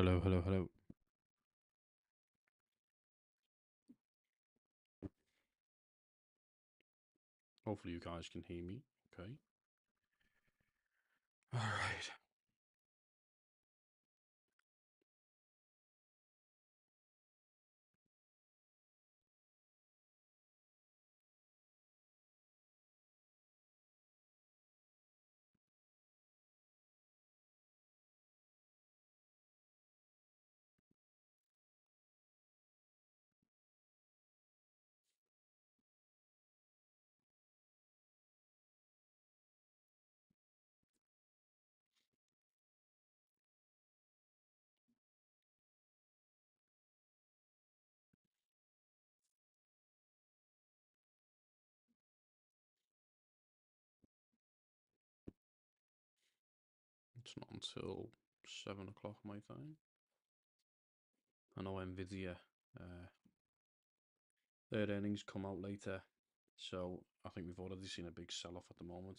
Hello, hello, hello. Hopefully you guys can hear me. Okay. All right. It's not until 7 o'clock my time. I know Nvidia, uh, their earnings come out later, so I think we've already seen a big sell-off at the moment.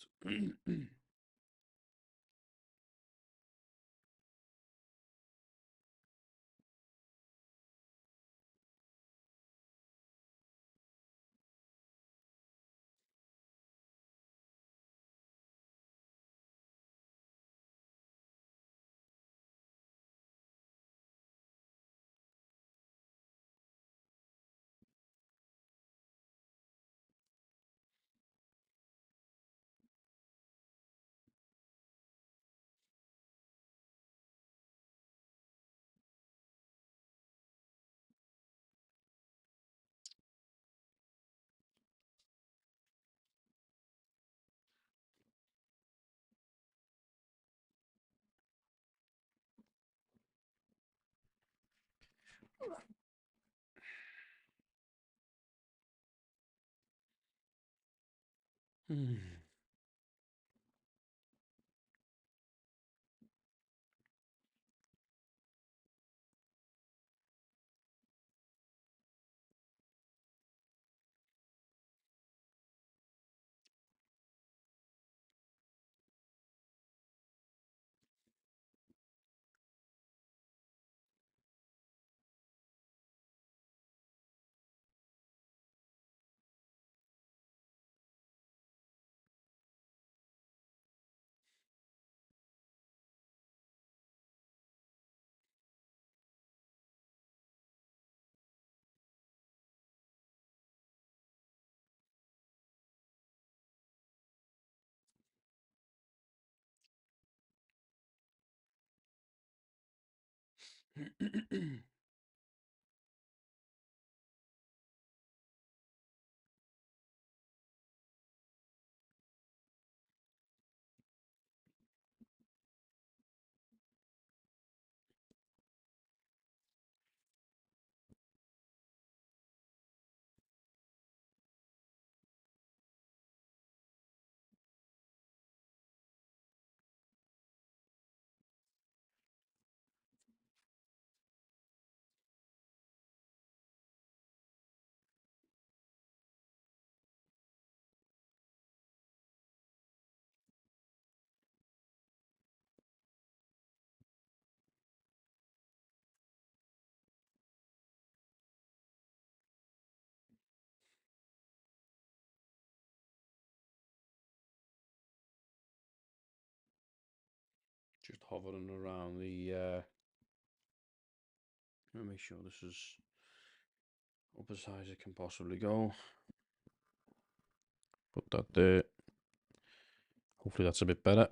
Just hovering around the. Let me make sure this is up as high as it can possibly go. Put that there. Hopefully that's a bit better.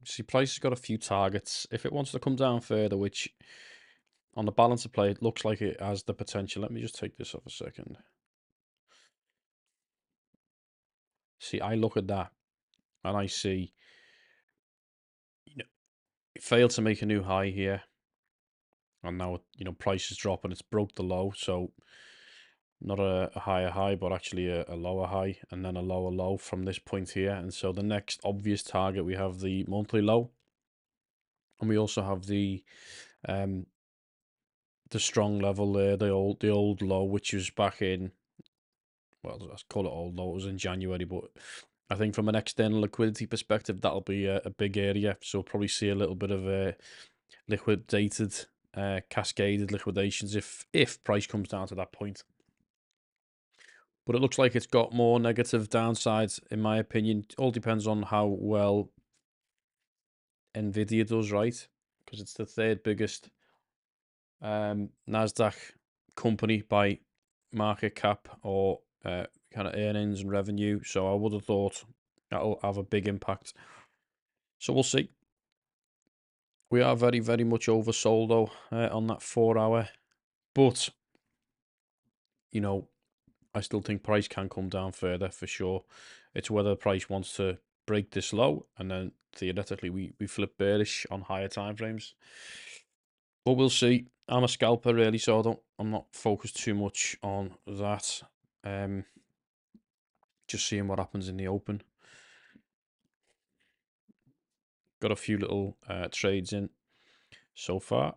See, price has got a few targets. If it wants to come down further, which on the balance of play, it looks like it has the potential. Let me just take this off a second. See, I look at that and I see, it failed to make a new high here. And now, price is dropping. It's broke the low. So not a higher high, but actually a lower high and then a lower low from this point here. And so the next obvious target, we have the monthly low. And we also have um the strong level there, the old low, which was back in, well, let's call it old low. It was in January, but I think from an external liquidity perspective, that'll be a big area. So we'll probably see a little bit of liquidated, cascaded liquidations if price comes down to that point. But it looks like it's got more negative downsides, in my opinion. It all depends on how well Nvidia does, right? Because it's the third biggest Nasdaq company by market cap or kind of earnings and revenue. So I would have thought that'll have a big impact. So we'll see. We are very, very much oversold though on that 4 hour. But, I still think price can come down further for sure. It's whether the price wants to break this low and then theoretically we flip bearish on higher time frames. But we'll see. I'm a scalper really, so I'm not focused too much on that. Just seeing what happens in the open. Got a few little trades in so far.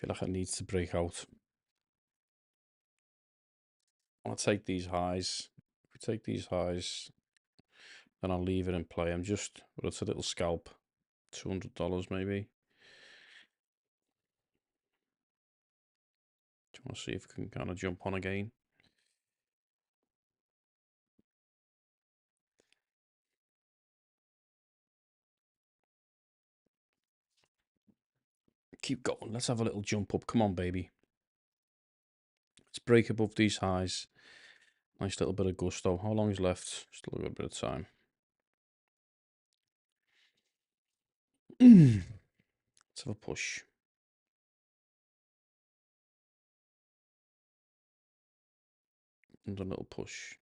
Feel like it needs to break out. I'll take these highs. If we take these highs, then I'll leave it in play. Well, it's a little scalp. $200 maybe. Do you want to see if we can kind of jump on again? Keep going. Let's have a little jump up. Come on, baby. Let's break above these highs. Nice little bit of gusto. How long is left? Still a good bit of time. Let's have a push. And a little push.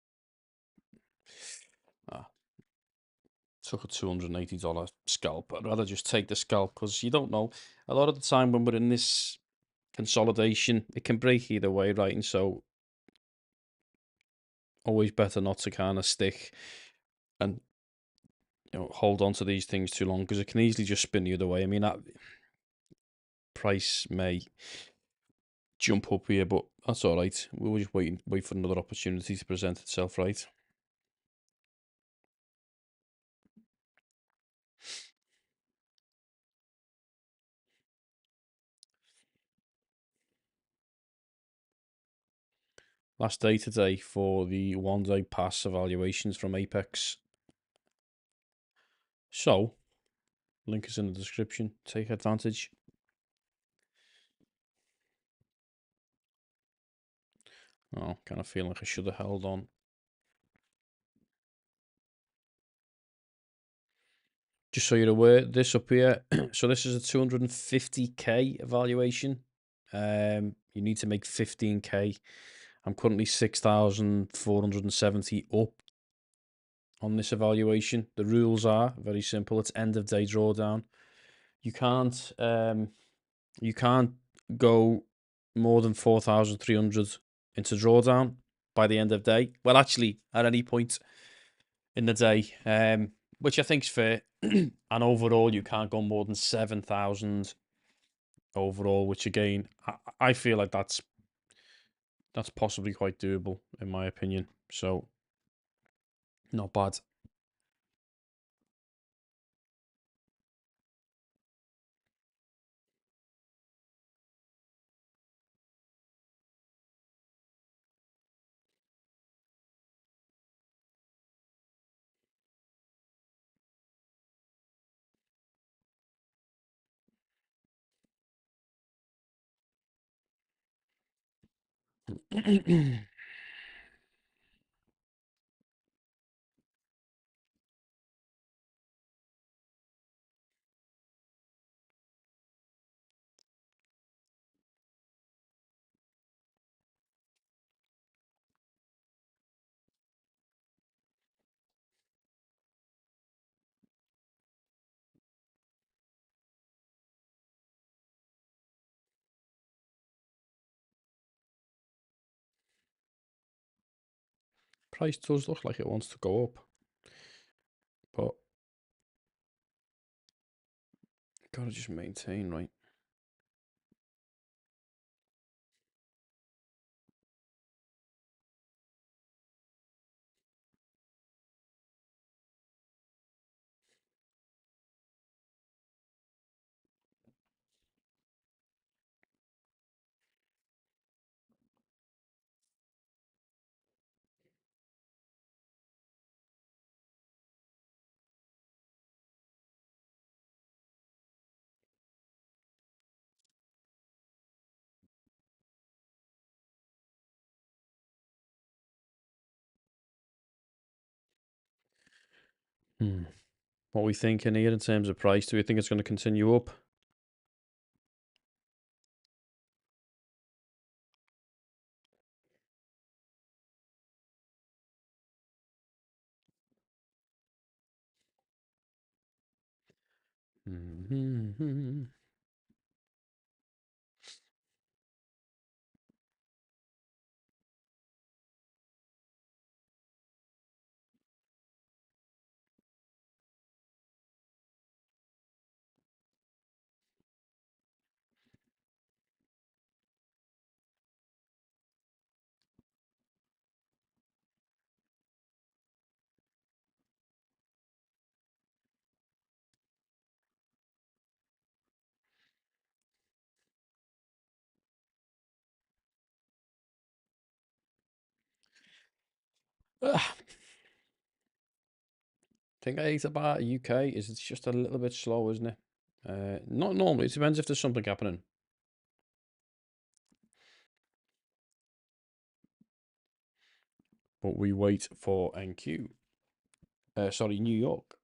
Took a $280 scalp. I'd rather just take the scalp because you don't know. A lot of the time when we're in this consolidation, it can break either way, right? And so always better not to kind of stick and hold on to these things too long because it can easily just spin the other way. I mean, that price may jump up here, but that's all right. We'll just wait for another opportunity to present itself, right? Last day today for the 1-day pass evaluations from Apex. So, link is in the description. Take advantage. Oh, kind of feel like I should have held on. Just so you're aware, this up here, so this is a 250k evaluation. You need to make 15k. I'm currently 6,470 up on this evaluation. The rules are very simple. It's end of day drawdown. You can't go more than 4,300 into drawdown by the end of day. Well, actually, at any point in the day, which I think is fair. And overall, you can't go more than 7,000 overall, which again, I feel like that's possibly quite doable in my opinion. So, not bad. price does look like it wants to go up, but gotta just maintain, right? What are we thinking here in terms of price? Do we think it's going to continue up? Thing I hate about UK is it's just a little bit slow, isn't it? Not normally. It depends if there's something happening. But we wait for NQ. Sorry, New York.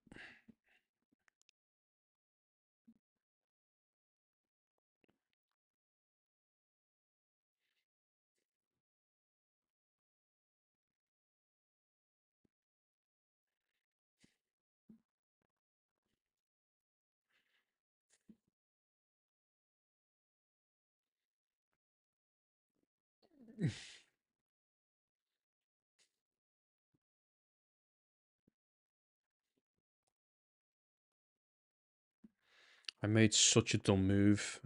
I made such a dumb move.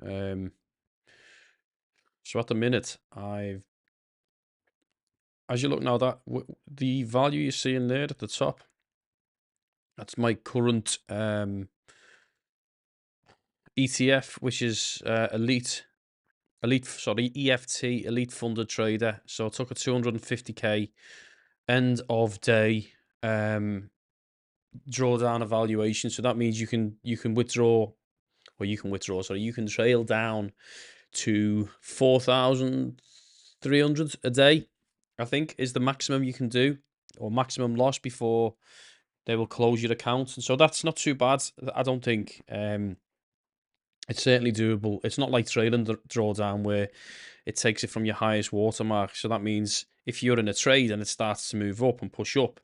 So at the minute, as you look now, that the value you're seeing there at the top, that's my current ETF, which is EFT, Elite Funded Trader. So I took a 250k end of day drawdown evaluation. So that means you can withdraw, or you can withdraw. Sorry, you can trail down to 4,300 a day. I think is the maximum you can do, or maximum loss before they will close your account. And so that's not too bad. I don't think. It's certainly doable. It's not like trailing drawdown where it takes it from your highest watermark. So that means if you're in a trade and it starts to move up and push up,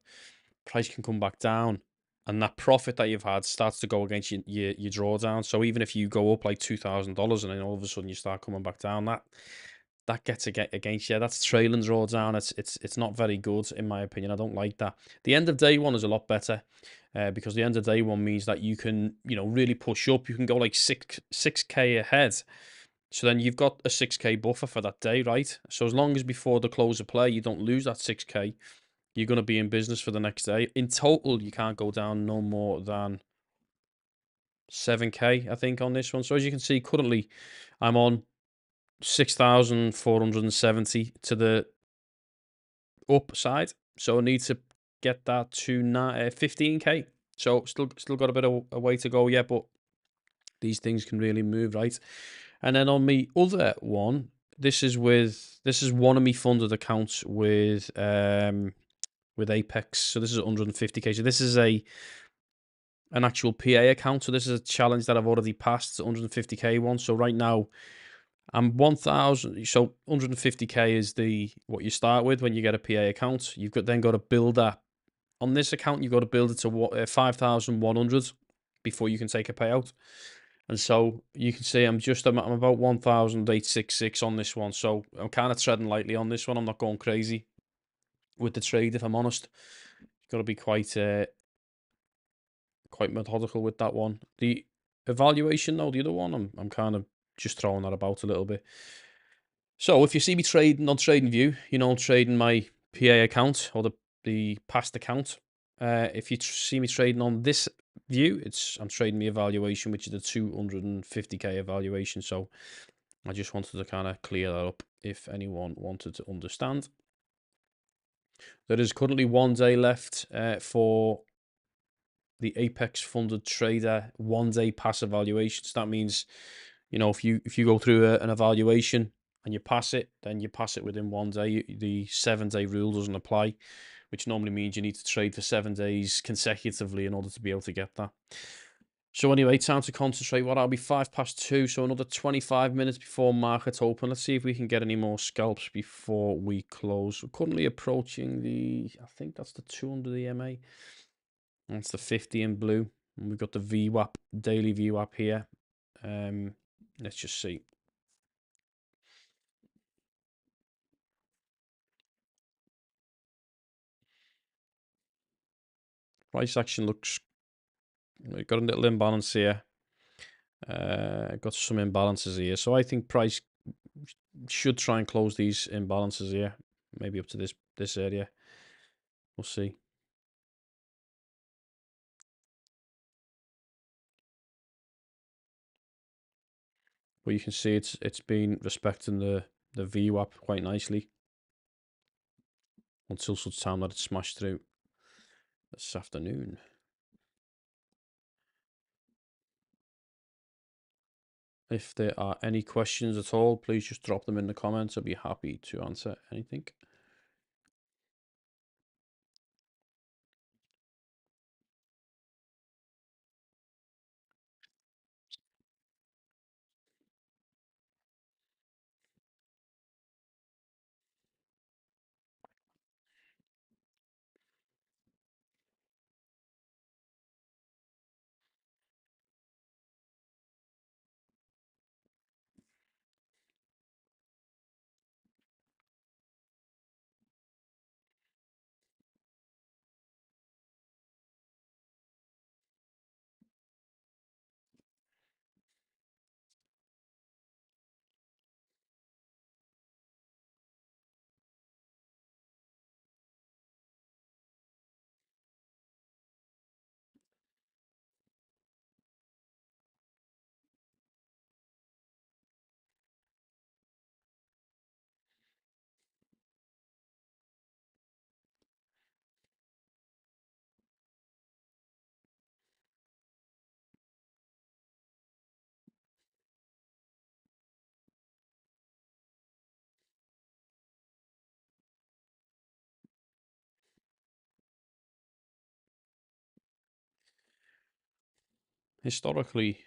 price can come back down, and that profit that you've had starts to go against your drawdown. So even if you go up like $2,000 and then all of a sudden you start coming back down, that gets against you. That's trailing drawdown. It's not very good in my opinion. I don't like that. The end of day one is a lot better. Because the end of day one means that you can, really push up. You can go like 6k ahead. So then you've got a 6k buffer for that day, right? So as long as before the close of play, you don't lose that 6k, you're going to be in business for the next day. In total, you can't go down no more than 7k, I think, on this one. So as you can see, currently I'm on 6,470 to the upside. So I need to get that to 15k. So still got a bit of a way to go yet, but these things can really move, right? And then on the other one, this is one of my funded accounts with Apex. So this is 150k. So this is an actual PA account. So this is a challenge that I've already passed. It's 150k one. So right now I'm 1,000. So 150k is what you start with when you get a PA account. You've got to build that. On this account, you've got to build it to 5,100 before you can take a payout. And so you can see I'm about 1,866 on this one. So I'm kind of treading lightly on this one. I'm not going crazy. with the trade, if I'm honest. You've got to be quite methodical with that one. The evaluation, though, the other one, I'm kind of just throwing that about a little bit. So if you see me trading on TradingView, trading my PA account or the past account. If you see me trading on this view, I'm trading the evaluation, which is the 250k evaluation. So I just wanted to kind of clear that up if anyone wanted to understand. There is currently 1 day left for the Apex funded trader 1 day pass evaluations. That means, if you go through an evaluation and you pass it, then you pass it within 1 day. The 7-day rule doesn't apply, which normally means you need to trade for 7 days consecutively in order to be able to get that. So anyway, time to concentrate. What I'll be 2:05, so another 25 minutes before market open. Let's see if we can get any more scalps before we close. We're currently approaching I think that's the 200 EMA. That's the 50 in blue. And we've got the VWAP, daily VWAP here. Let's just see. Price action looks, we've got a little imbalance here. Got some imbalances here. So I think price should try and close these imbalances here. Maybe up to this area. We'll see. But you can see it's been respecting the VWAP quite nicely until such time that it smashed through this afternoon. If there are any questions at all, please just drop them in the comments. I'll be happy to answer anything. Historically,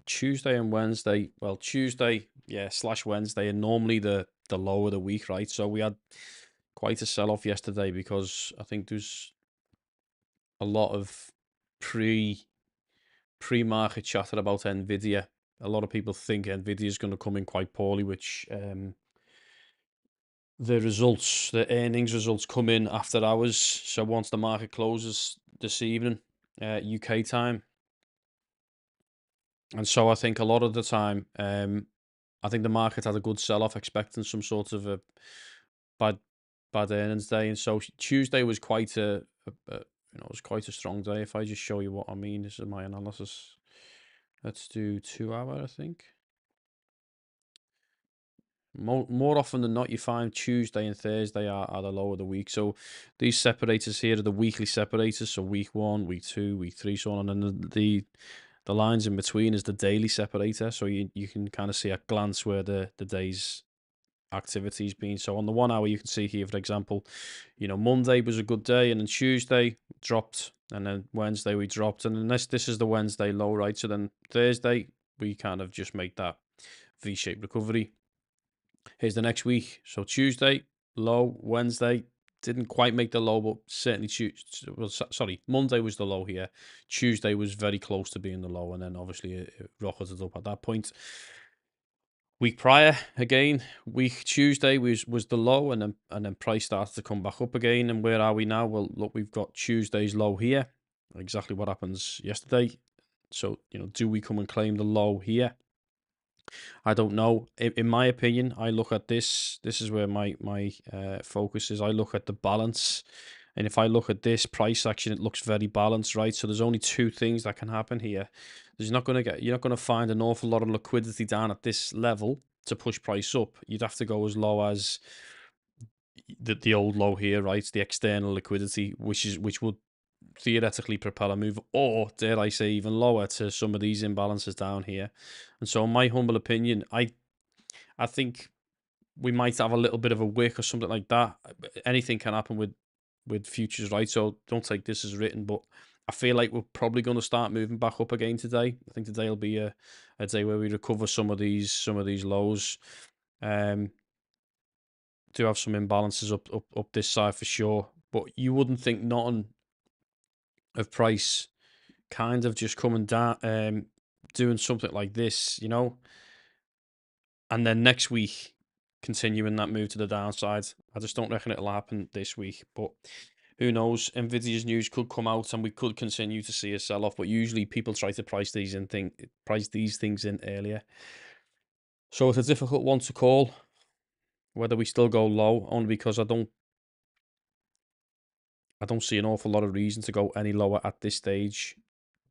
Tuesday and Wednesday, well, Tuesday, / Wednesday, are normally the low of the week, right? So we had quite a sell-off yesterday because I think there's a lot of pre-market chatter about Nvidia. A lot of people think Nvidia is going to come in quite poorly, which the earnings results come in after hours. So once the market closes this evening, UK time. And so I think a lot of the time, I think the market had a good sell-off, expecting some sort of a bad earnings day, and so Tuesday was quite it was quite a strong day. If I just show you what I mean, this is my analysis. Let's do 2 hour, I think. More often than not, you find Tuesday and Thursday are the low of the week. So these separators here are the weekly separators. So week 1, week 2, week 3, so on, and then the lines in between is the daily separator. So you can kind of see at glance where the day's activity's been. So on the 1 hour, you can see here, for example, Monday was a good day, and then Tuesday dropped, and then Wednesday we dropped, and then this is the Wednesday low, right? So then Thursday we kind of just make that V-shaped recovery. Here's the next week. So Tuesday low, Wednesday didn't quite make the low, but certainly Monday was the low here. Tuesday was very close to being the low, and then obviously it rocketed up at that point. Week prior, again, week Tuesday was the low, and then price started to come back up again. And where are we now? Well, look, we've got Tuesday's low here. Exactly what happens yesterday. So, do we come and claim the low here? I don't know. In my opinion, I look at this. This is where my focus is. I look at the balance, and if I look at this price action, it looks very balanced, right? So there's only two things that can happen here. You're not gonna find an awful lot of liquidity down at this level to push price up. You'd have to go as low as the old low here, right? The external liquidity, which would theoretically propel a move, or dare I say, even lower to some of these imbalances down here. And so, in my humble opinion, I think we might have a little bit of a wick or something like that. Anything can happen with futures, right? So don't take this as written, but I feel like we're probably going to start moving back up again today. I think today will be a day where we recover some of these lows. Do have some imbalances up this side for sure, but you wouldn't think nothing of price kind of just coming down, doing something like this, and then next week continuing that move to the downside. I just don't reckon it'll happen this week, but who knows? Nvidia's news could come out and we could continue to see a sell off, but usually people try to price these things in earlier. So it's a difficult one to call whether we still go low, only because I don't see an awful lot of reason to go any lower at this stage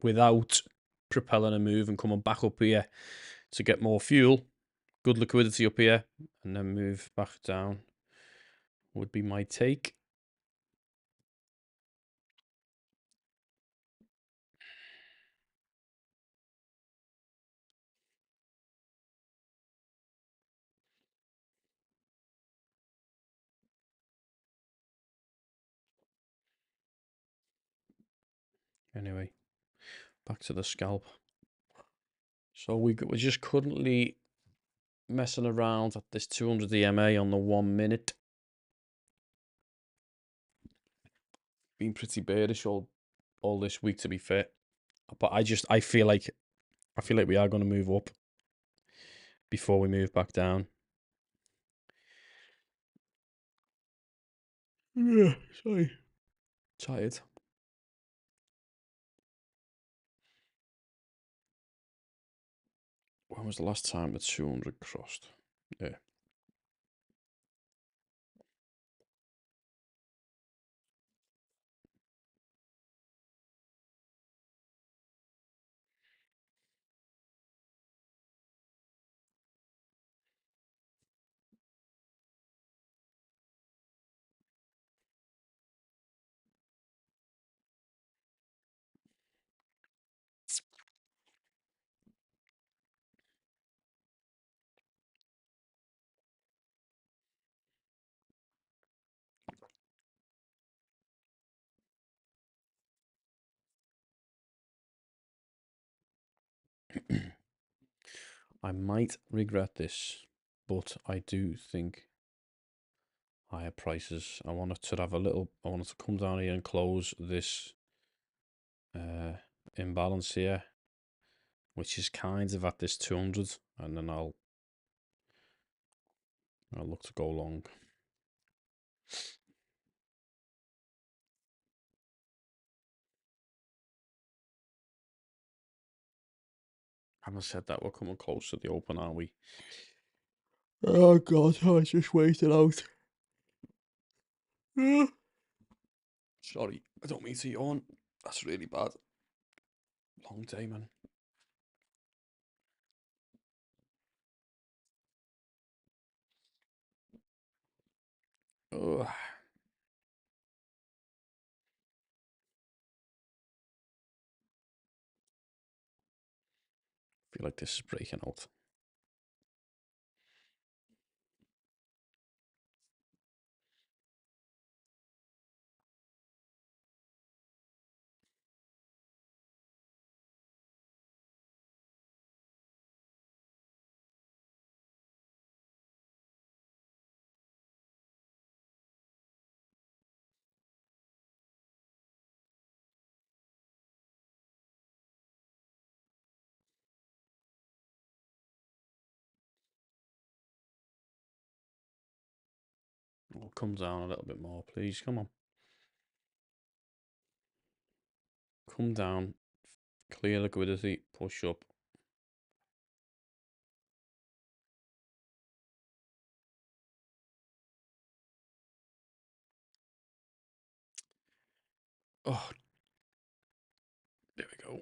without propelling a move and coming back up here to get more fuel. Good liquidity up here, and then move back down would be my take. Anyway, back to the scalp. So we're just currently messing around at this 200 EMA on the 1 minute. Been pretty bearish all this week, to be fair, but I feel like we are going to move up before we move back down. Yeah, sorry, tired. When was the last time the 200 crossed? Yeah. I might regret this, but I do think higher prices. I want it to have a little. I want it to come down here and close this imbalance here, which is kind of at this 200, and then I'll look to go long. Having said that, we're coming close to the open, aren't we? Oh god, I just waited out. Sorry, I don't mean to yawn. That's really bad. Long day, man. Ugh. I feel like this is breaking out. come down a little bit more, please. Come on. Come down. Clear liquidity. Push up. Oh, there we go.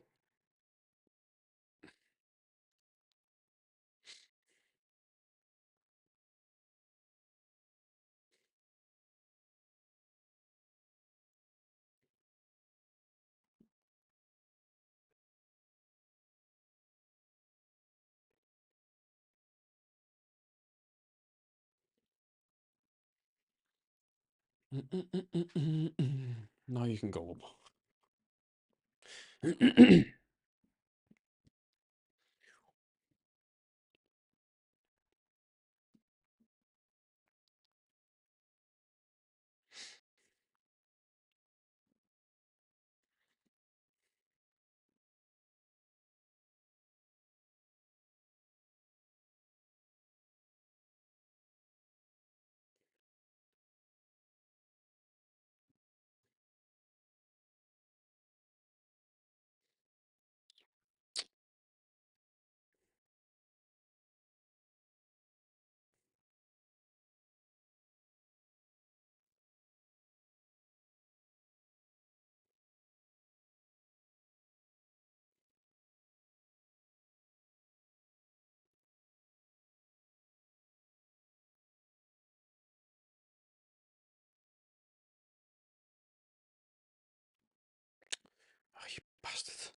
Now you can go up. Oh, you bastard.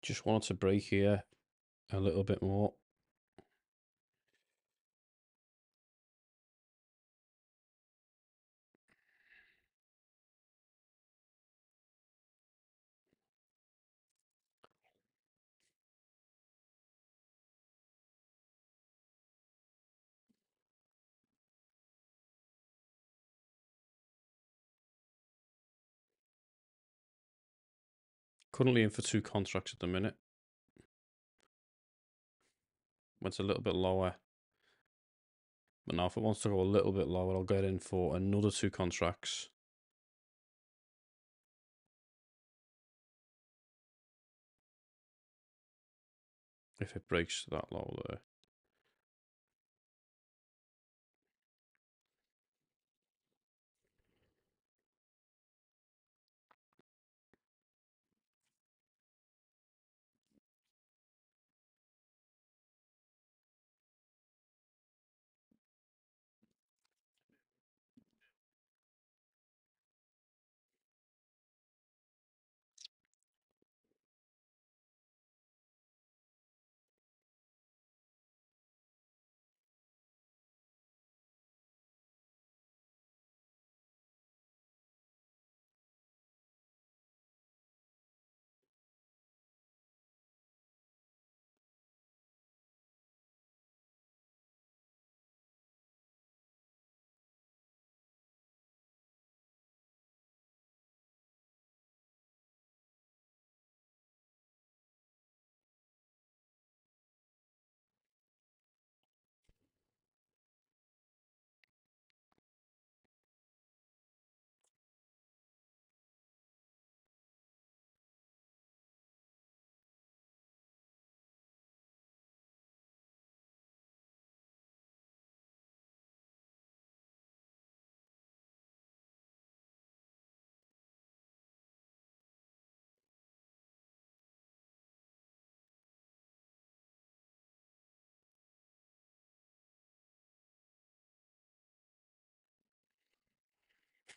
Just wanted to break here a little bit more. Currently in for 2 contracts at the minute. Went a little bit lower. But now if it wants to go a little bit lower, I'll get in for another 2 contracts. If it breaks that low there.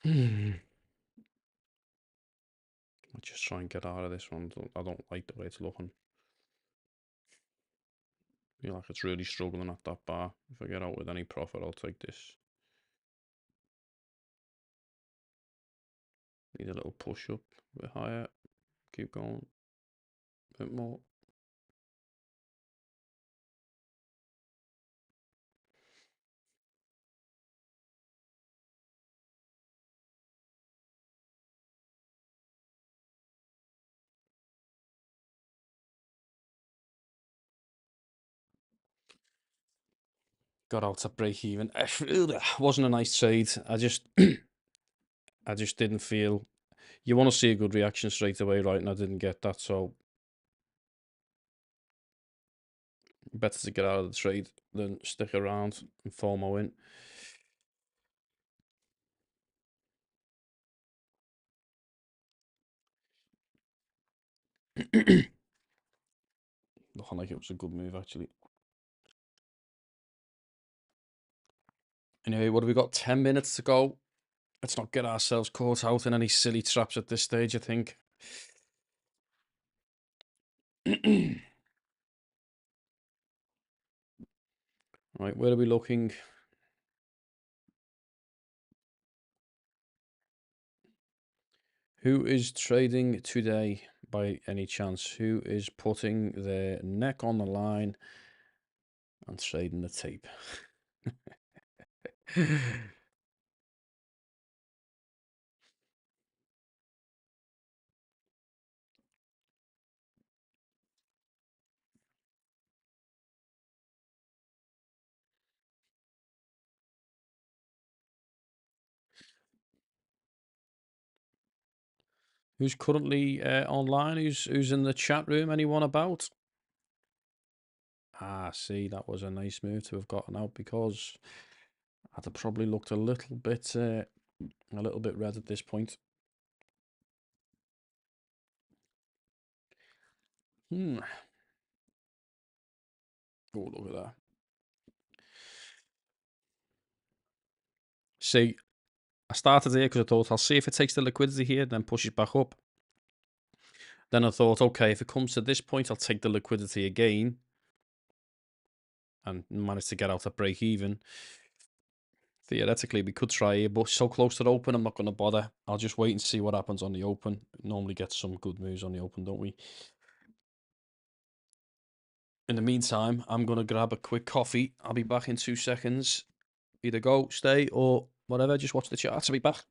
I'll just try and get out of this one. I don't like the way it's looking. I feel like it's really struggling at that bar. If I get out with any profit, I'll take this. Need a little push up a bit higher. Keep going. A bit more. Got out at break even. Wasn't a nice trade. I just didn't feel you want to see a good reaction straight away, right? And I didn't get that, so better to get out of the trade than stick around and FOMO in. Looking like it was a good move, actually. Anyway, what have we got? 10 minutes to go. Let's not get ourselves caught out in any silly traps at this stage, I think. Right, where are we looking? Who is trading today by any chance? Who is putting their neck on the line and trading the tape? Who's currently online? Who's in the chat room? Anyone about? Ah, see, that was a nice move to have gotten out because I'd have probably looked a little bit red at this point. Oh, look at that. See, I started here because I thought I'll see if it takes the liquidity here, then pushes back up. Then I thought, okay, if it comes to this point, I'll take the liquidity again and manage to get out at break even. Theoretically, we could try here, but so close to the open, I'm not going to bother. I'll just wait and see what happens on the open. Normally get some good moves on the open, don't we? In the meantime, I'm going to grab a quick coffee. I'll be back in 2 seconds. Either go, stay, or whatever. Just watch the charts. I'll be back.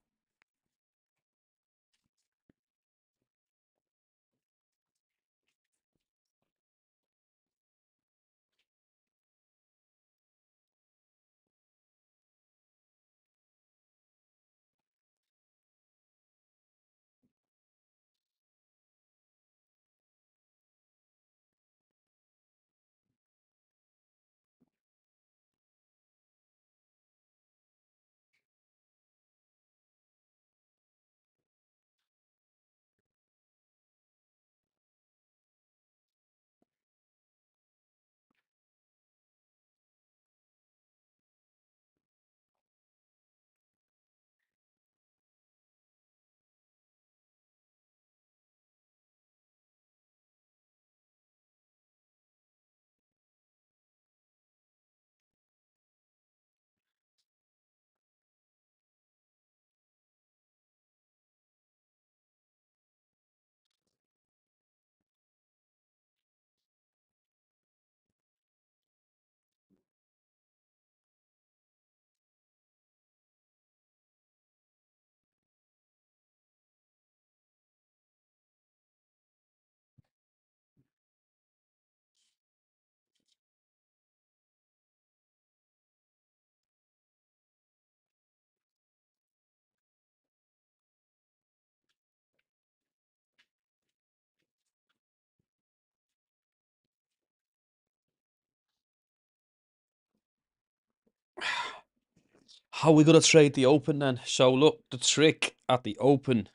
How are we going to trade the open then? So look, the trick at the open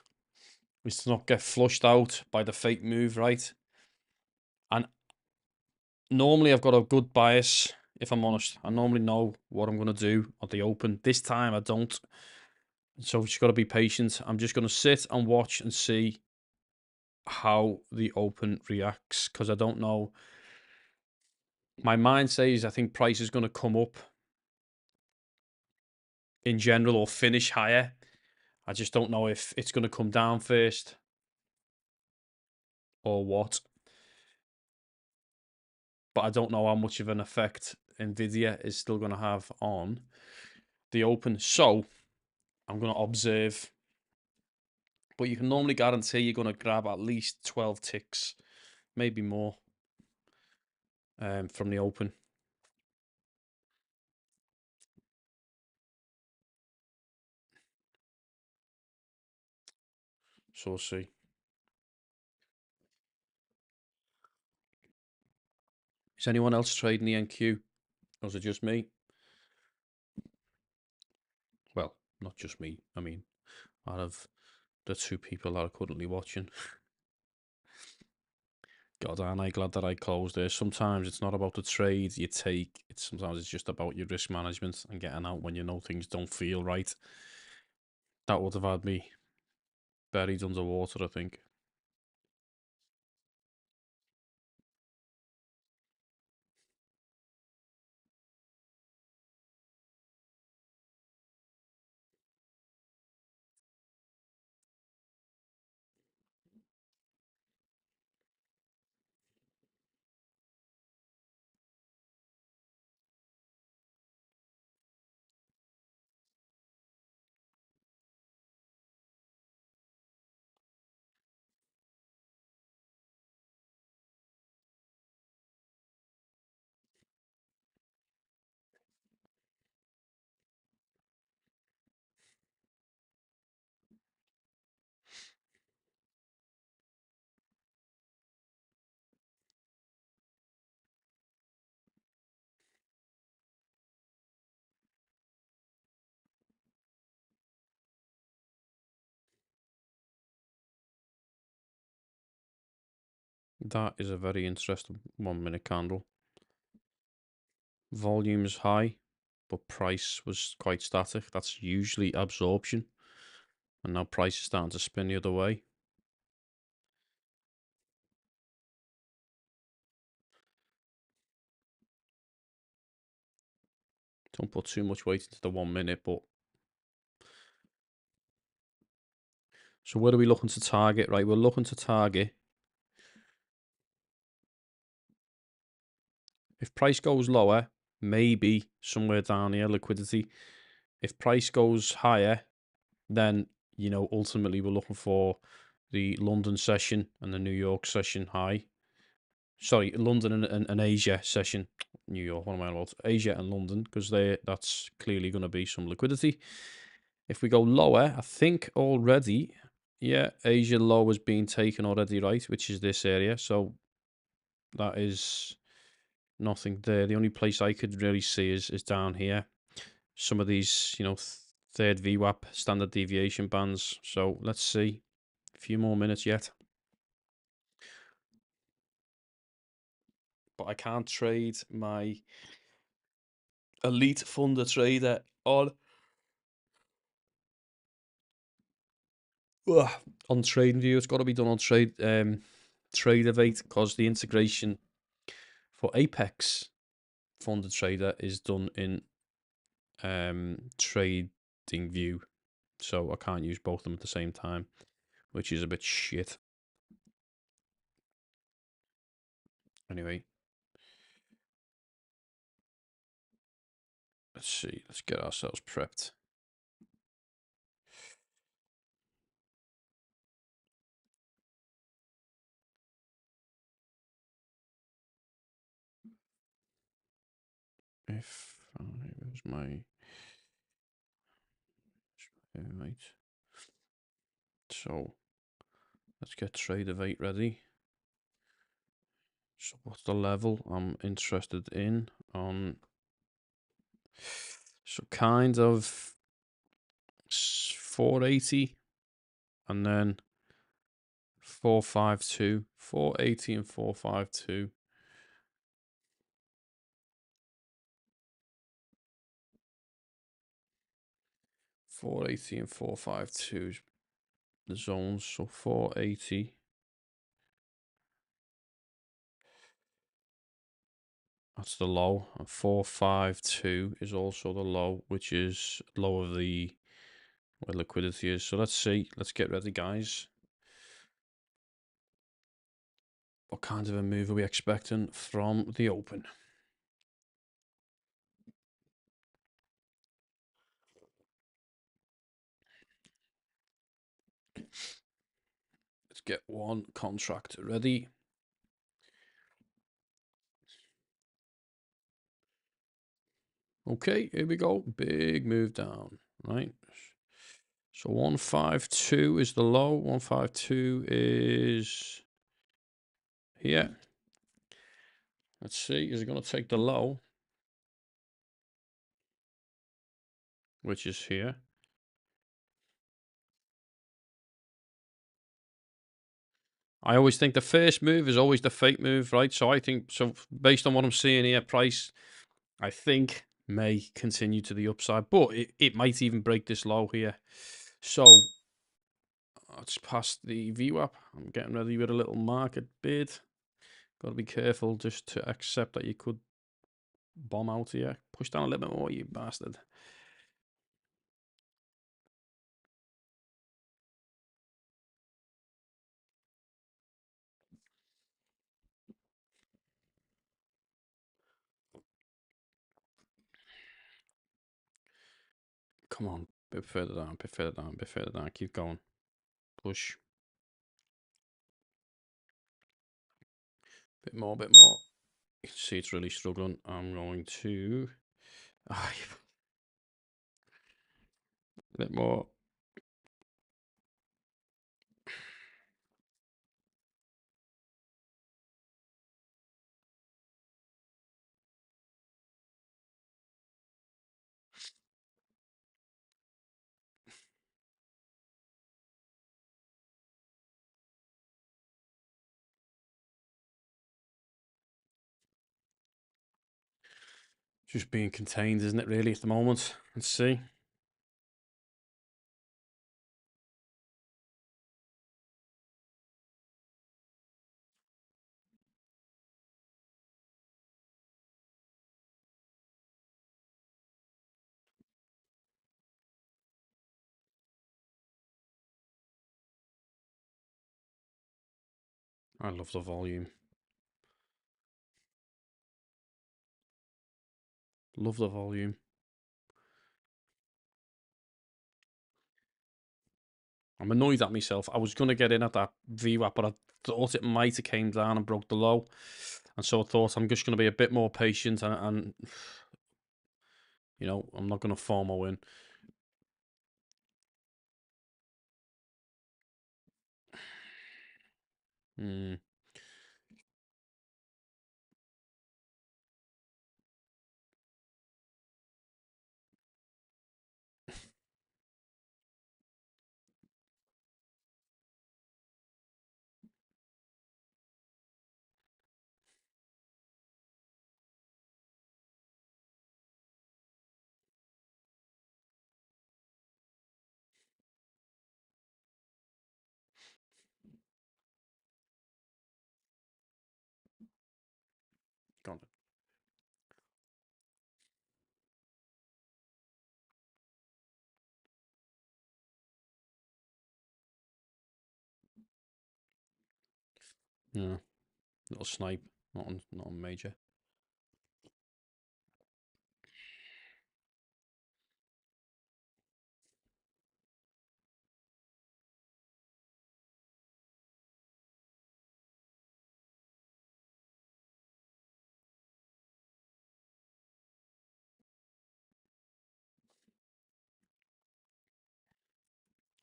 is to not get flushed out by the fake move, right? And normally I've got a good bias, if I'm honest. I normally know what I'm going to do at the open. This time I don't. So we've just got to be patient. I'm just going to sit and watch and see how the open reacts because I don't know. My mind says I think price is going to come up in general or finish higher. I just don't know if it's going to come down first or what. but I don't know how much of an effect Nvidia is still going to have on the open. So I'm going to observe, but you can normally guarantee you're going to grab at least 12 ticks, maybe more, from the open. So we'll see. Is anyone else trading the NQ? Or is it just me? Well, not just me. I mean, out of the 2 people that are currently watching. God, aren't I glad that I closed there. Sometimes it's not about the trade you take. Sometimes it's just about your risk management and getting out when you know things don't feel right. That would have had me buried underwater, I think. That is a very interesting 1 minute candle. Volume is high, but price was quite static. That's usually absorption. And now price is starting to spin the other way. Don't put too much weight into the 1 minute, but... So what are we looking to target? Right, we're looking to target... If price goes lower, maybe somewhere down here, liquidity. If price goes higher, then, you know, ultimately we're looking for the London session and the New York session high. Sorry, London and Asia session. New York, what am I about? Asia and London, because that's clearly going to be some liquidity. If we go lower, I think already, yeah, Asia low has been taken already, right? Which is this area. So that is nothing there. The only place I could really see is down here. Some of these, you know, third VWAP, standard deviation bands. So let's see. A few more minutes yet. But I can't trade my elite funder trader on trading view. It's got to be done on Tradeovate, because the integration for Apex funded trader is done in trading view, so I can't use both of them at the same time, which is a bit shit. Anyway, let's see. Let's get ourselves prepped. If where's my right? So let's get Tradeovate ready. So what's the level I'm interested in on? So kind of 480 and then 452, 480 and 452. 480 and 452 the zones. So 480. That's the low. And 452 is also the low, which is low of the where liquidity is. So let's see. Let's get ready, guys. What kind of a move are we expecting from the open? Let's get one contract ready. Okay, here we go. Big move down, right? So 152 is the low. 152 is here. Let's see. Is it going to take the low? Which is here. I always think the first move is always the fake move, right? So I think, so based on what I'm seeing here, price, I think, may continue to the upside, but it might even break this low here. So let's pass the VWAP. I'm getting ready with a little market bid. Got to be careful just to accept that you could bomb out here. Push down a little bit more, you bastard. Come on, bit further down, bit further down, bit further down. Keep going. Push. Bit more, bit more. You can see it's really struggling. I'm going to... a bit more. Just being contained, isn't it, really, at the moment? Let's see. I love the volume. Love the volume. I'm annoyed at myself. I was going to get in at that VWAP, but I thought it might have came down and broke the low. And so I thought I'm just going to be a bit more patient and you know, I'm not going to form a win. Got it. Yeah, little snipe, not on major.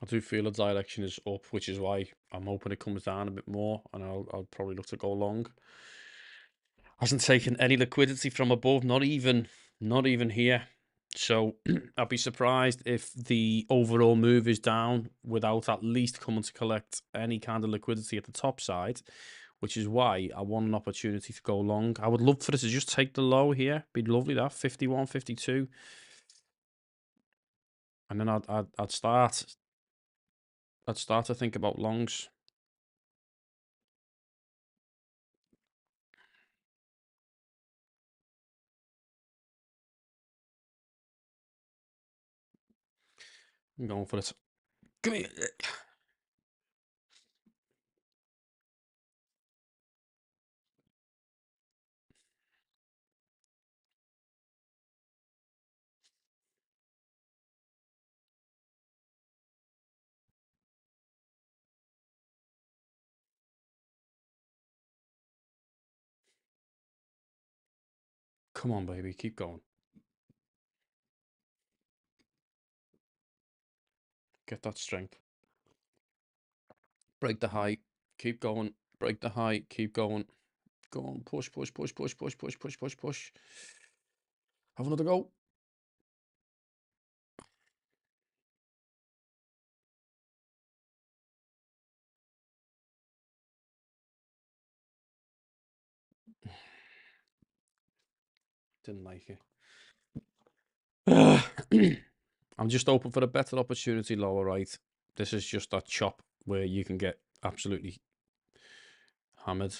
I do feel the direction is up, which is why I'm hoping it comes down a bit more, and I'll probably look to go long. Hasn't taken any liquidity from above, not even here. So I'd be surprised if the overall move is down without at least coming to collect any kind of liquidity at the top side, which is why I want an opportunity to go long. I would love for this to just take the low here. Be lovely, that 51, 52. And then I'd start to think about longs. I'm going for it. Come here. Come on, baby. Keep going. Get that strength. Break the high. Keep going. Break the high. Keep going. Go on. Push, push, push, push, push, push, push, push, push. Have another go. Didn't like it. I'm just hoping for a better opportunity lower right. This is just that chop where you can get absolutely hammered.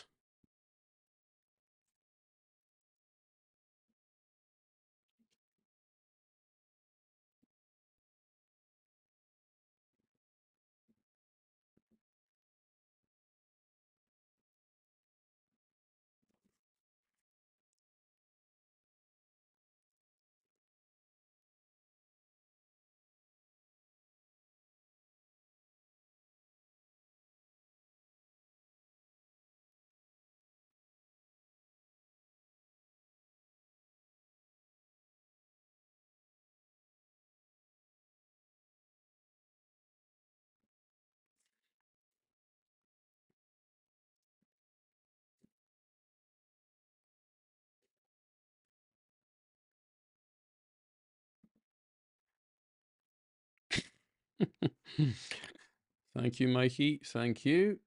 Thank you, Mikey. Thank you.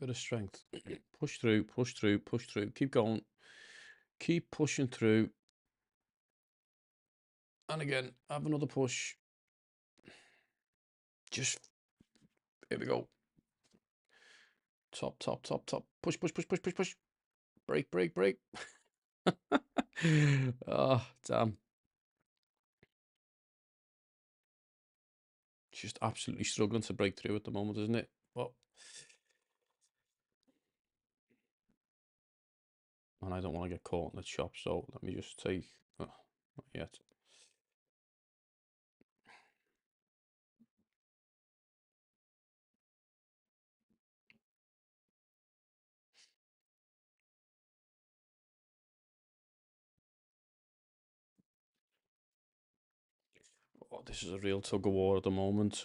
Bit of strength. Push through, push through, push through. Keep going. Keep pushing through. And again, have another push. Just, here we go. Top, top, top, top. Push, push, push, push, push, push. Break, break, break. Oh, damn. Just absolutely struggling to break through at the moment, isn't it? But, and I don't want to get caught in the chop, so let me just take. Oh, not yet. Oh, this is a real tug of war at the moment.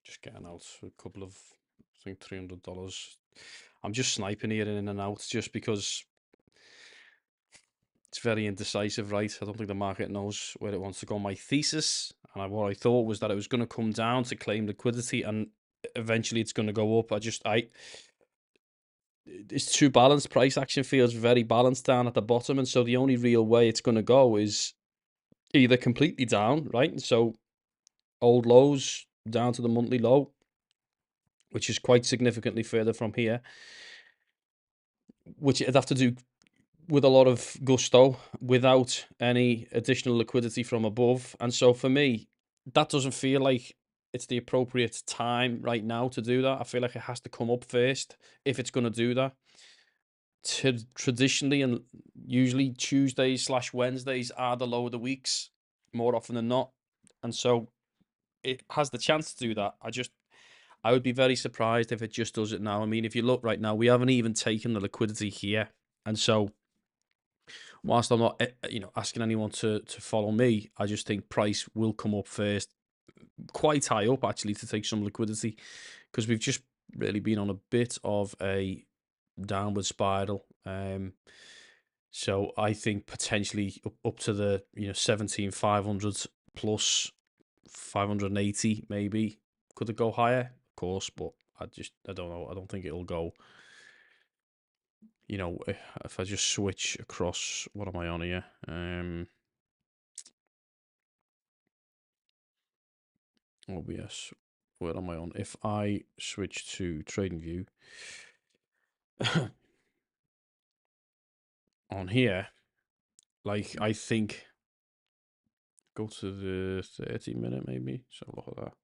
Just getting out a couple of, I think, $300. I'm just sniping here in and out just because it's very indecisive, right? I don't think the market knows where it wants to go. My thesis, and what I thought was that it was going to come down to claim liquidity, and eventually it's going to go up. It's too balanced. Price action feels very balanced down at the bottom, and so the only real way it's going to go is either completely down, right? So old lows down to the monthly low, which is quite significantly further from here, which it'd have to do with a lot of gusto without any additional liquidity from above. And so for me, that doesn't feel like it's the appropriate time right now to do that. I feel like it has to come up first if it's going to do that. Traditionally and usually Tuesdays/Wednesdays are the low of the weeks more often than not. And so it has the chance to do that. I would be very surprised if it just does it now. I mean, if you look right now, we haven't even taken the liquidity here. And so whilst I'm not, asking anyone to follow me, I just think price will come up first, quite high up actually, to take some liquidity, because we've just really been on a bit of a downward spiral. So I think potentially up to the 17,500 plus 580 maybe. Could it go higher? Of course, but I don't know. I don't think it'll go. If I just switch across, what am I on here? OBS. Where am I on? If I switch to TradingView on here, like I think go to the 30-minute maybe. So look at that.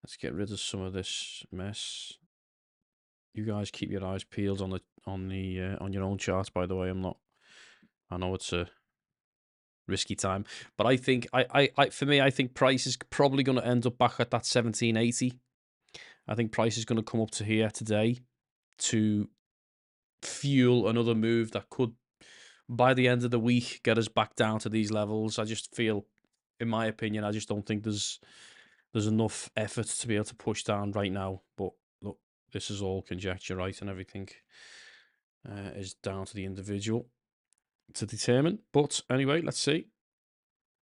Let's get rid of some of this mess. You guys keep your eyes peeled on your own charts. By the way, I know it's a risky time, but I think for me, I think price is probably going to end up back at that 1780. I think price is going to come up to here today to fuel another move that could, by the end of the week, get us back down to these levels. I just feel, in my opinion, I just don't think there's enough effort to be able to push down right now. But look, this is all conjecture, right? And everything is down to the individual to determine. But anyway, let's see.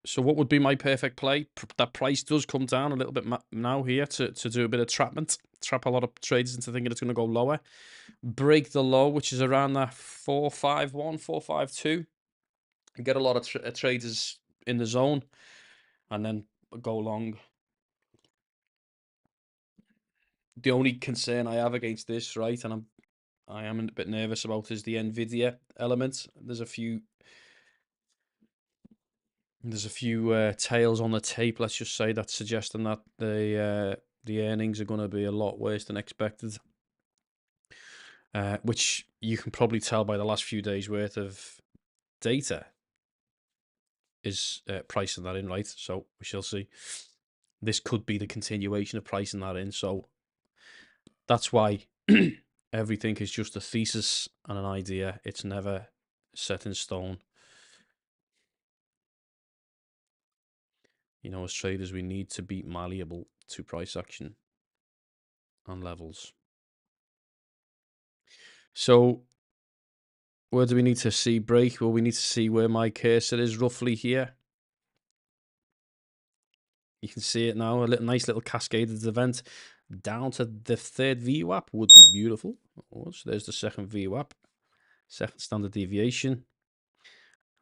So what would be my perfect play? That price does come down a little bit now here to do a bit of trap a lot of traders into thinking it's going to go lower. Break the low, which is around that 451, 452. Get a lot of traders in the zone, and then go long. The only concern I have against this, right, and I am a bit nervous about, is the Nvidia element. There's a few tails on the tape, let's just say, that's suggesting that the earnings are going to be a lot worse than expected, which you can probably tell by the last few days worth of data is pricing that in, right? So we shall see. This could be the continuation of pricing that in. So that's why everything is just a thesis and an idea. It's never set in stone. As traders, we need to be malleable to price action and levels. So where do we need to see break? Well, we need to see where my cursor is, roughly here. You can see it now, nice little cascaded event down to the third VWAP would be beautiful. So there's the second VWAP, second standard deviation.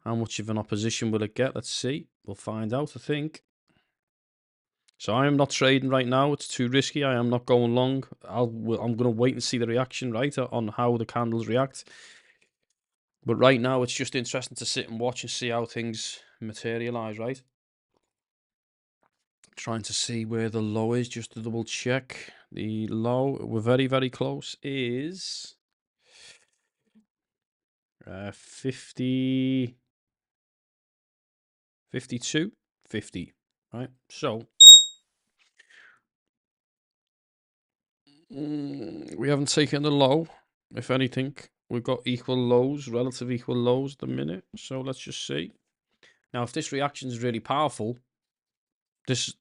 How much of an opposition will it get? Let's see. We'll find out, I think. So I am not trading right now. It's too risky. I am not going long. I'm going to wait and see the reaction, right, on how the candles react. But right now, it's just interesting to sit and watch and see how things materialize, right? Trying to see where the low is, just to double check. The low, we're very, very close, is 50, 52, 50, right? So we haven't taken the low. If anything, we've got equal lows, relative equal lows at the minute. So let's just see. Now, if this reaction is really powerful, this,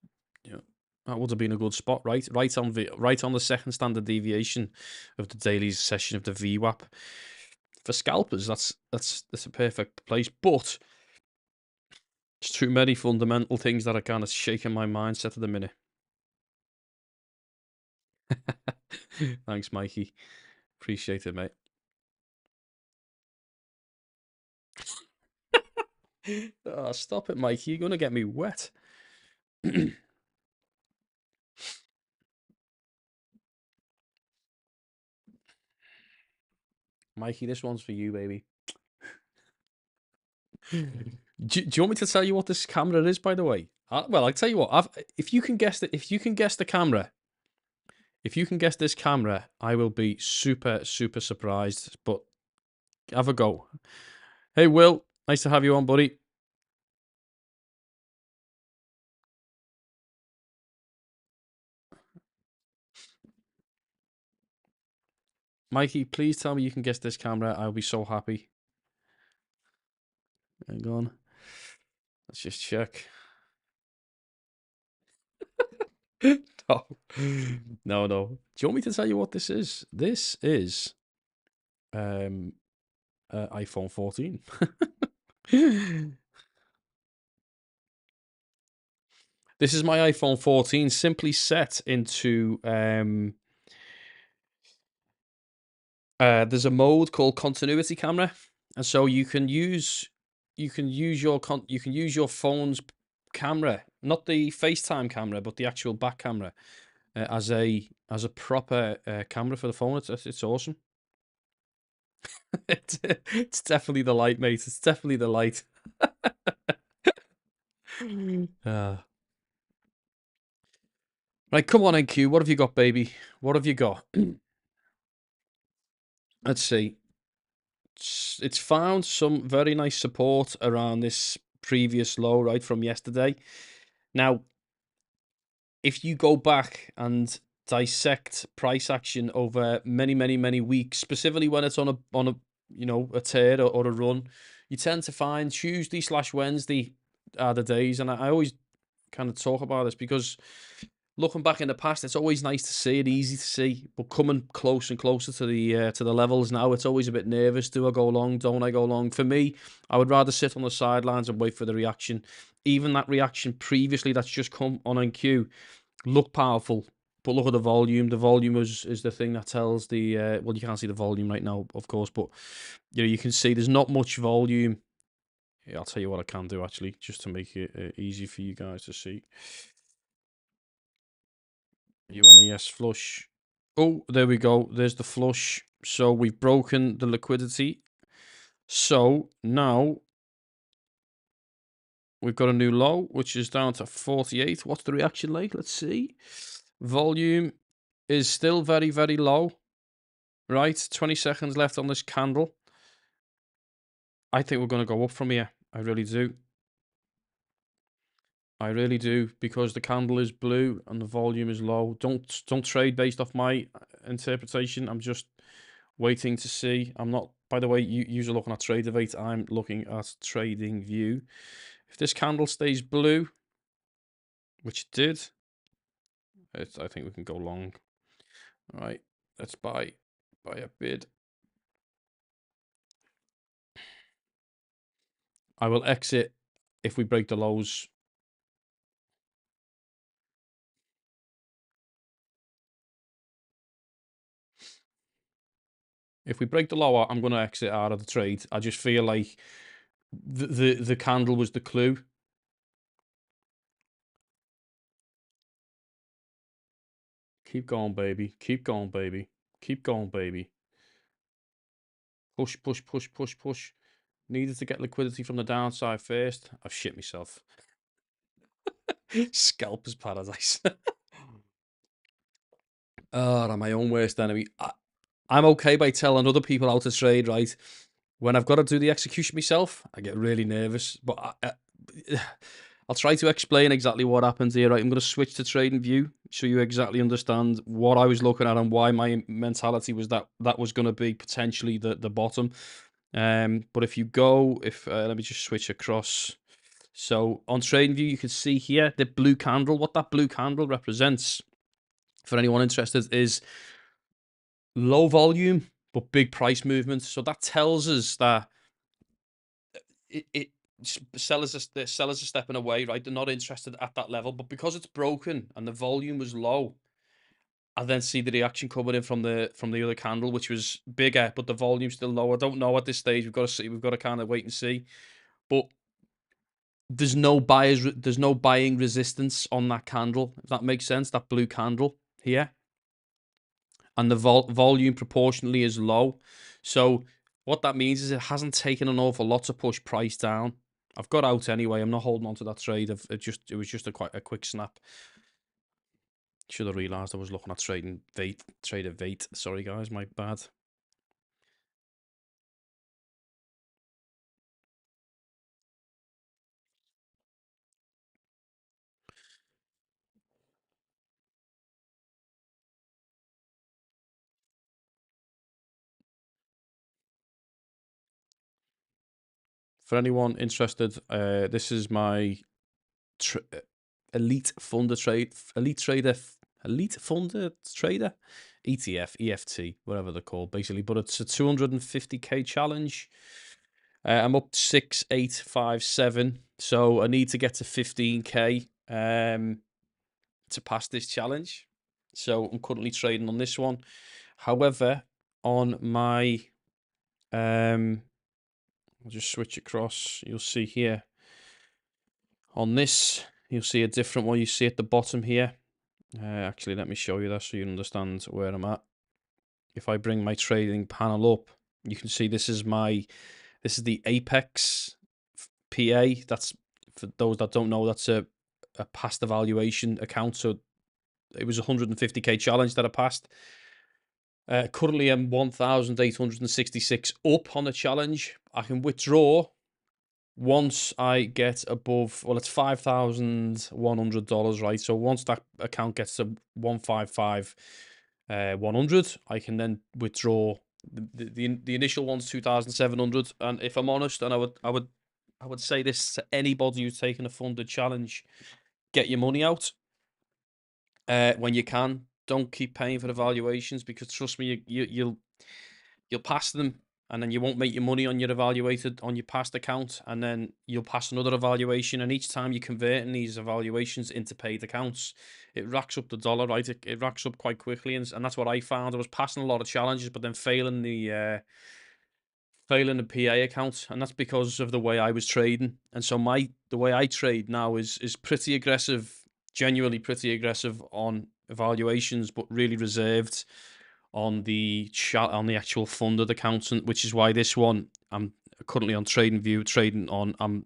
that would have been a good spot, right? Right on the second standard deviation of the daily session of the VWAP. For scalpers, that's a perfect place. But there's too many fundamental things that are kind of shaking my mindset at the minute. Thanks, Mikey. Appreciate it, mate. Oh, stop it, Mikey. You're going to get me wet. Mikey, this one's for you, baby. Do you want me to tell you what this camera is, by the way? Well, I'll tell you what. If you can guess if you can guess the camera, if you can guess this camera, I will be super, super surprised. But have a go. Hey, Will. Nice to have you on, buddy. Mikey, please tell me you can guess this camera. I'll be so happy. Hang on. Let's just check. No. No, no. Do you want me to tell you what this is? This is iPhone 14. This is my iPhone 14 simply set into there's a mode called continuity camera, and so you can use your phone's camera, not the FaceTime camera, but the actual back camera, as a proper camera for the phone. It's awesome. It's definitely the light, mate. It's definitely the light. Right, come on, NQ. What have you got, baby? What have you got? Let's see. It's found some very nice support around this previous low, right, from yesterday. Now, if you go back and dissect price action over many, many, many weeks, specifically when it's on a a tear or a run, you tend to find Tuesday/Wednesday are the days, and I always kind of talk about this because looking back in the past, it's always nice to see and easy to see, but coming close and closer to the levels now, it's always a bit nervous. Do I go long? Don't I go long? For me, I would rather sit on the sidelines and wait for the reaction. Even that reaction previously that's just come on NQ looked powerful, but look at the volume. The volume is the thing that tells the well, you can't see the volume right now, of course, but you can see there's not much volume. Yeah, I'll tell you what I can do actually, just to make it easy for you guys to see. You want a yes flush. Oh, there we go. There's the flush. So we've broken the liquidity. So now we've got a new low, which is down to 48. What's the reaction like? Let's see. Volume is still very, very low. Right? 20 seconds left on this candle. I think we're going to go up from here. I really do. I really do, because the candle is blue and the volume is low. Don't trade based off my interpretation. I'm just waiting to see. I'm not, by the way, you're looking at Tradeovate. I'm looking at Trading View. If this candle stays blue, which it did, I think we can go long. All right, let's buy a bid. I will exit if we break the lows. If we break the lower, I'm going to exit out of the trade. I just feel like the candle was the clue. Keep going, baby. Keep going, baby. Keep going, baby. Push, push, push, push, push. Needed to get liquidity from the downside first. I've shit myself. Scalper's paradise. Oh, I'm my own worst enemy. I'm okay by telling other people how to trade, right? When I've got to do the execution myself, I get really nervous. But I'll try to explain exactly what happened here, right? I'm going to switch to Trading View so you exactly understand what I was looking at and why my mentality was that was going to be potentially the bottom. But if you go, let me just switch across. So on Trading View, you can see here the blue candle. What that blue candle represents, for anyone interested, is low volume but big price movements. So that tells us that sellers are stepping away, right? They're not interested at that level, but because it's broken and the volume was low, I then see the reaction coming in from the other candle, which was bigger, but the volume's still low. I don't know at this stage. We've got to see. We've got to kind of wait and see. But there's no buying resistance on that candle, if that makes sense. That blue candle here, and the volume proportionally is low. So what that means is it hasn't taken an awful lot to push price down. I've got out anyway. I'm not holding on to that trade. It was just a quick snap. Should have realised I was looking at trading Vate. Trader Vate. Sorry guys, my bad. For anyone interested, this is my elite funder trade, elite funder trader, ETF, EFT, whatever they're called, basically. But it's a 250k challenge. I'm up 6,857, so I need to get to 15k to pass this challenge. So I'm currently trading on this one. However, on my I'll just switch across. You'll see here on this, you'll see a different one. You see at the bottom here. Actually, let me show you that so you understand where I'm at. If I bring my trading panel up, you can see this is the Apex PA. That's, for those that don't know, that's a past evaluation account. So it was a 150k challenge that I passed. Currently, I'm 1,866 up on the challenge. I can withdraw once I get above, well, it's $5,100, right? So once that account gets to 155, 100, I can then withdraw. The initial one's 2,700, and if I'm honest, and I would say this to anybody who's taking a funded challenge: get your money out when you can. Don't keep paying for the valuations, because trust me, you'll pass them, and then you won't make your money on your evaluated on your past account, and then you'll pass another evaluation, and each time you're converting these evaluations into paid accounts, it racks up the dollar, right? It racks up quite quickly, and that's what I found. I was passing a lot of challenges, but then failing the PA account, and that's because of the way I was trading. And so the way I trade now is pretty aggressive, genuinely pretty aggressive on evaluations, but really reserved on the actual funded accounts, which is why this one I'm currently on TradingView trading on. I'm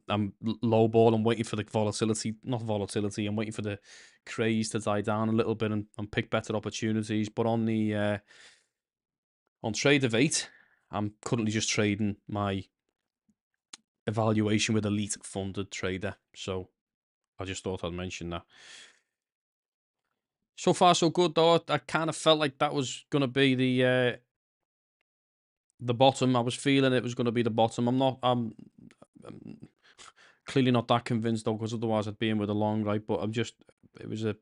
low ball. I'm waiting for the not volatility. I'm waiting for the craze to die down a little bit and pick better opportunities. But on the on Trader8, I'm currently just trading my evaluation with elite funded trader. So I just thought I'd mention that. So far, so good, though. I kind of felt like that was going to be the bottom. I was feeling it was going to be the bottom. I'm clearly not that convinced, though, because otherwise I'd be in with a long, right? But it was a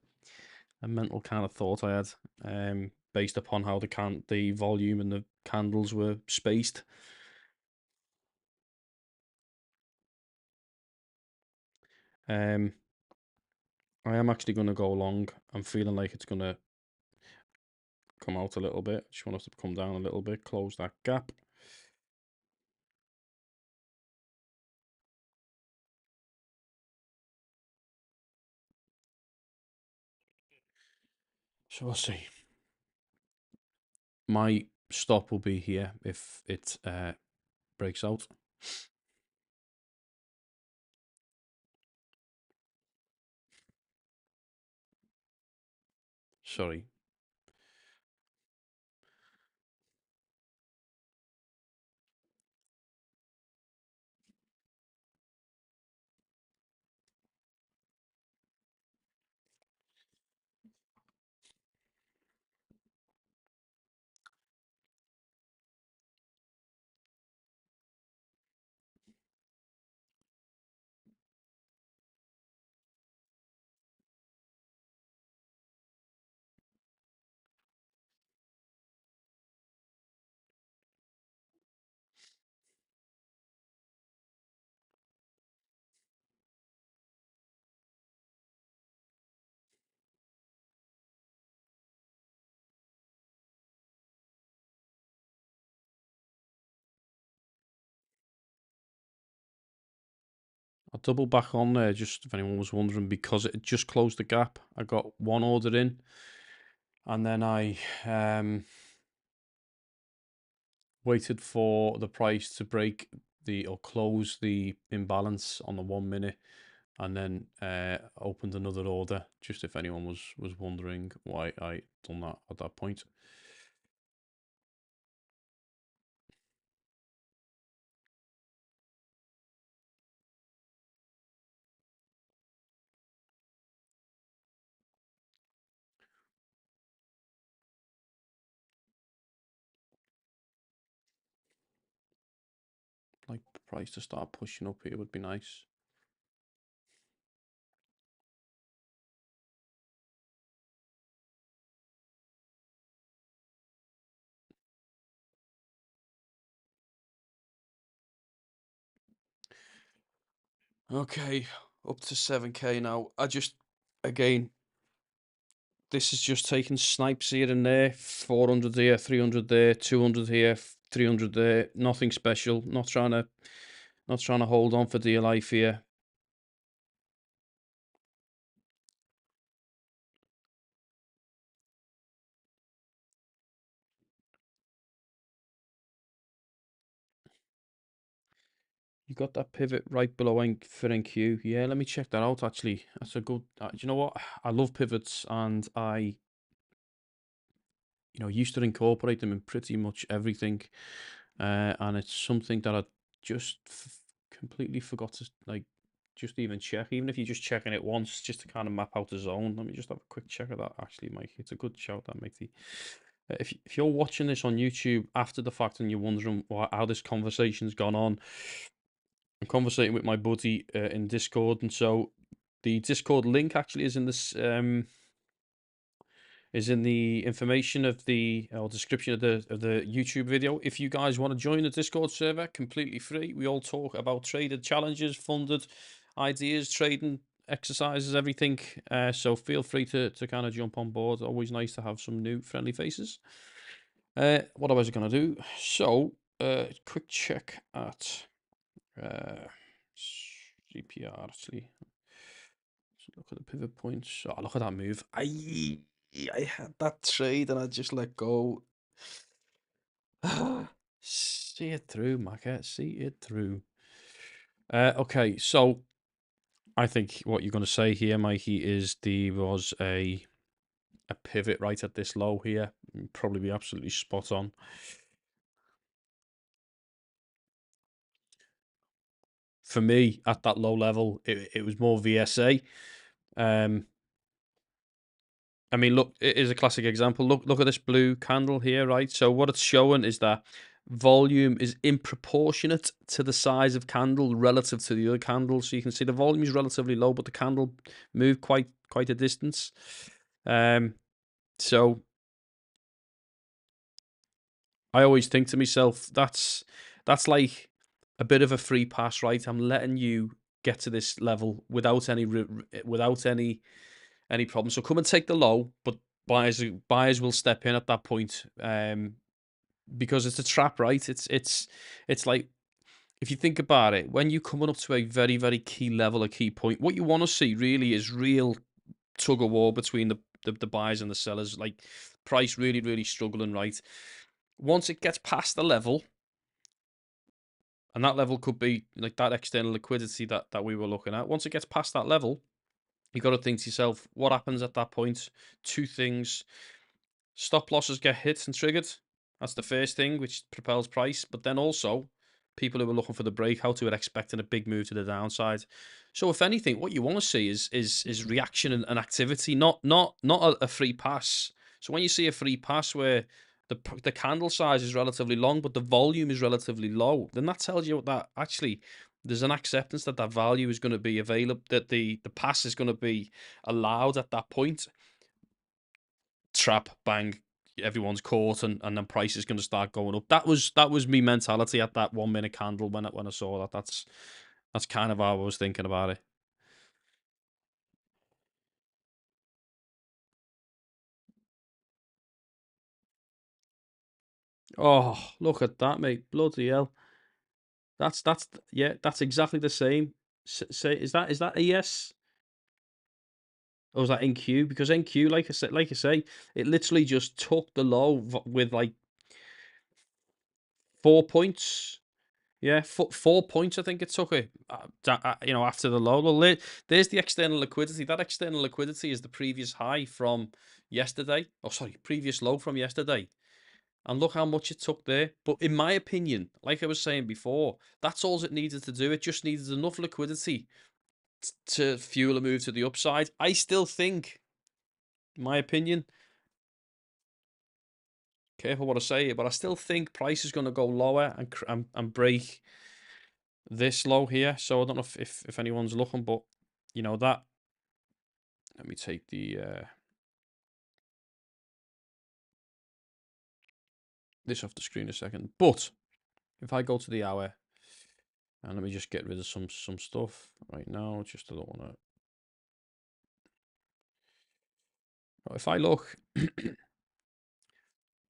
mental kind of thought I had, based upon how the volume and the candles were spaced. I am actually going to go long. I'm feeling like it's going to come out a little bit. Just want us to come down a little bit, close that gap. So we'll see. My stop will be here if it breaks out. Sorry. I'll double back on there, just if anyone was wondering, because it just closed the gap. I got one order in, and then I waited for the price to break or close the imbalance on the 1 minute, and then opened another order, just if anyone was wondering why I done that at that point. Like price to start pushing up here would be nice. Okay, up to 7k now. Again, this is just taking snipes here and there, 400 here, 300 there, 200 here, 300 there. Nothing special. Not trying to hold on for dear life here. You got that pivot right below for NQ. Yeah, let me check that out. Actually, that's a good. Do you know what? I love pivots, and I, used to incorporate them in pretty much everything. And it's something that I just completely forgot to just even check. Even if you're just checking it once, just to kind of map out the zone. Let me just have a quick check of that. Actually, Mike, it's a good shout, that, Mikey. If you're watching this on YouTube after the fact and you're wondering how this conversation's gone on, I'm conversating with my buddy in Discord, and so the Discord link actually is in this is in the information of the or description of the YouTube video. If you guys want to join the Discord server, completely free. We all talk about traded challenges, funded ideas, trading exercises, everything. So feel free to kind of jump on board. Always nice to have some new friendly faces. What I was going to do? So, quick check at CPR. Actually, so look at the pivot points. Oh, look at that move. I had that trade and I just let go. See it through, Macca. See it through. Okay, so I think what you're going to say here, Mikey, is there was a pivot right at this low here. Probably be absolutely spot on. For me, at that low level, it was more VSA. I mean, look, it is a classic example. Look at this blue candle here, right? So what it's showing is that volume is improportionate to the size of candle relative to the other candles. So you can see the volume is relatively low, but the candle moved quite a distance. So I always think to myself, that's like a bit of a free pass, right? I'm letting you get to this level without any problem. So come and take the low, but buyers will step in at that point, because it's a trap, right? It's like, if you think about it, when you're coming up to a very, very key level, a key point, what you want to see really is real tug of war between the buyers and the sellers. Like, price really, really struggling, right? Once it gets past the level, and that level could be like that external liquidity that we were looking at. Once it gets past that level, you got to think to yourself, what happens at that point? Two things: stop losses get hit and triggered. That's the first thing, which propels price. But then also, people who are looking for the breakout, who are expecting a big move to the downside. So if anything, what you want to see is reaction and activity, not a free pass. So when you see a free pass where the candle size is relatively long, but the volume is relatively low, then that tells you that actually there's an acceptance that value is going to be available, that the pass is going to be allowed at that point. Trap, bang, everyone's caught, and then price is going to start going up. That was me mentality at that 1 minute candle when I saw that. That's kind of how I was thinking about it. Oh, look at that, mate! Bloody hell! That's yeah, that's exactly the same. Say, is that ES, or is that NQ? Because NQ, like I say, it literally just took the low with like 4 points. Yeah, 4 points I think it took it. After the low. Well, there's the external liquidity. That external liquidity is the previous high from yesterday. Oh, sorry, previous low from yesterday. And look how much it took there. But in my opinion, like I was saying before, that's all it needed to do. It just needed enough liquidity to fuel a move to the upside. I still think, in my opinion, careful what I say here, but I still think price is going to go lower and break this low here. So I don't know if anyone's looking, but that. Let me take the this off the screen a second. But if I go to the hour and let me just get rid of some stuff right now, just I don't want to. If I look,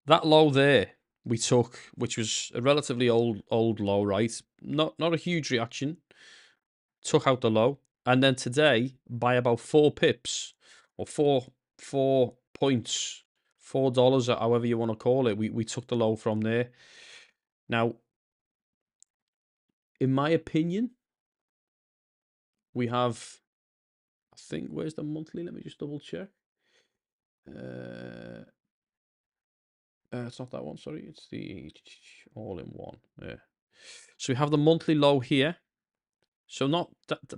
that low there we took, which was a relatively old low, right? Not a huge reaction. Took out the low, and then today by about 4 pips or four points, $4 or however you want to call it, we took the low from there. Now, in my opinion, we have, I think, where's the monthly? Let me just double check. It's not that one, sorry. It's the all in one. Yeah. So we have the monthly low here. So not,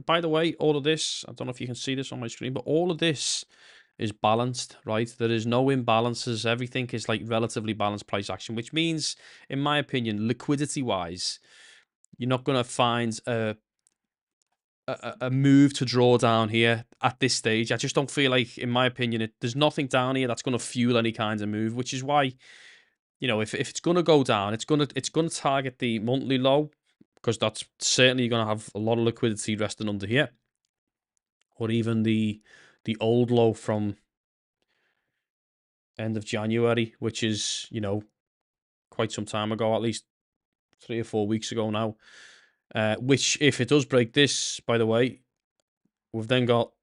by the way, all of this, I don't know if you can see this on my screen, but all of this is balanced, right? There is no imbalances. Everything is like relatively balanced price action, which means, in my opinion, liquidity wise, you're not going to find a move to draw down here at this stage. I just don't feel like, in my opinion, there's nothing down here that's going to fuel any kind of move, which is why, if it's going to go down, it's going to target the monthly low, because that's certainly going to have a lot of liquidity resting under here, or even the old low from end of January, which is quite some time ago, at least 3 or 4 weeks ago now. Which, if it does break this, by the way, we've then got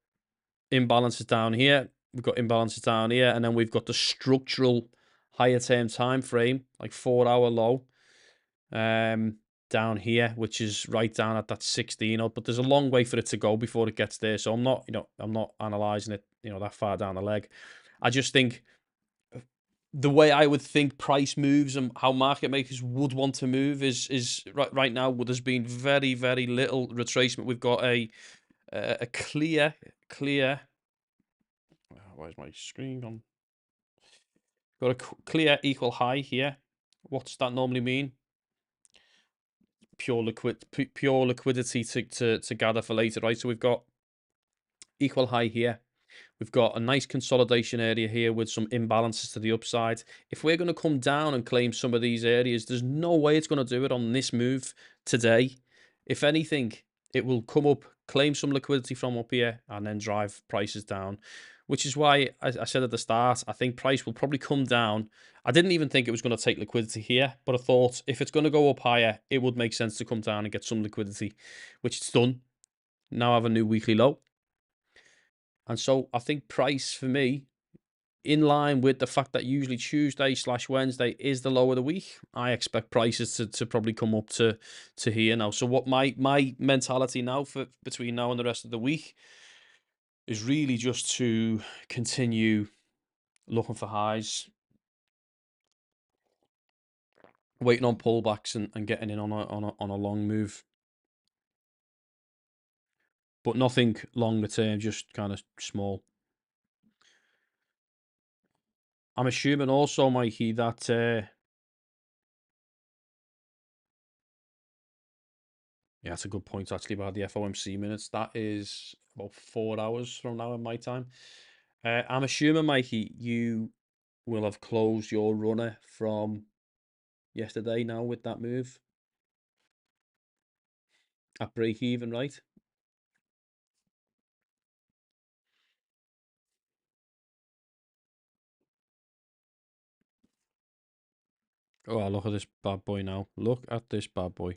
imbalances down here. We've got imbalances down here, and then we've got the structural higher term time frame, like 4 hour low, down here, which is right down at that 16 odd. But there's a long way for it to go before it gets there. So I'm not analysing it, that far down the leg. I just think the way I would think price moves and how market makers would want to move is right now. There's been very, very little retracement. We've got a clear. Where's my screen gone? Got a clear equal high here. What's that normally mean? Pure liquidity to gather for later, right? So we've got equal high here. We've got a nice consolidation area here with some imbalances to the upside. If we're going to come down and claim some of these areas, there's no way it's going to do it on this move today. If anything, it will come up, claim some liquidity from up here, and then drive prices down, which is why I said at the start, I think price will probably come down. I didn't even think it was going to take liquidity here, but I thought if it's going to go up higher, it would make sense to come down and get some liquidity, which it's done. Now I have a new weekly low. And so I think price for me, in line with the fact that usually Tuesday/Wednesday is the low of the week, I expect prices to probably come up to here now. So what my mentality now for between now and the rest of the week is really just to continue looking for highs, waiting on pullbacks and getting in on a long move. But nothing longer term, just kind of small. I'm assuming also, Mikey, that yeah, that's a good point actually about the FOMC minutes. That is about 4 hours from now in my time. I'm assuming, Mikey, you will have closed your runner from yesterday now with that move at break even, right? Oh, look at this bad boy now. Look at this bad boy.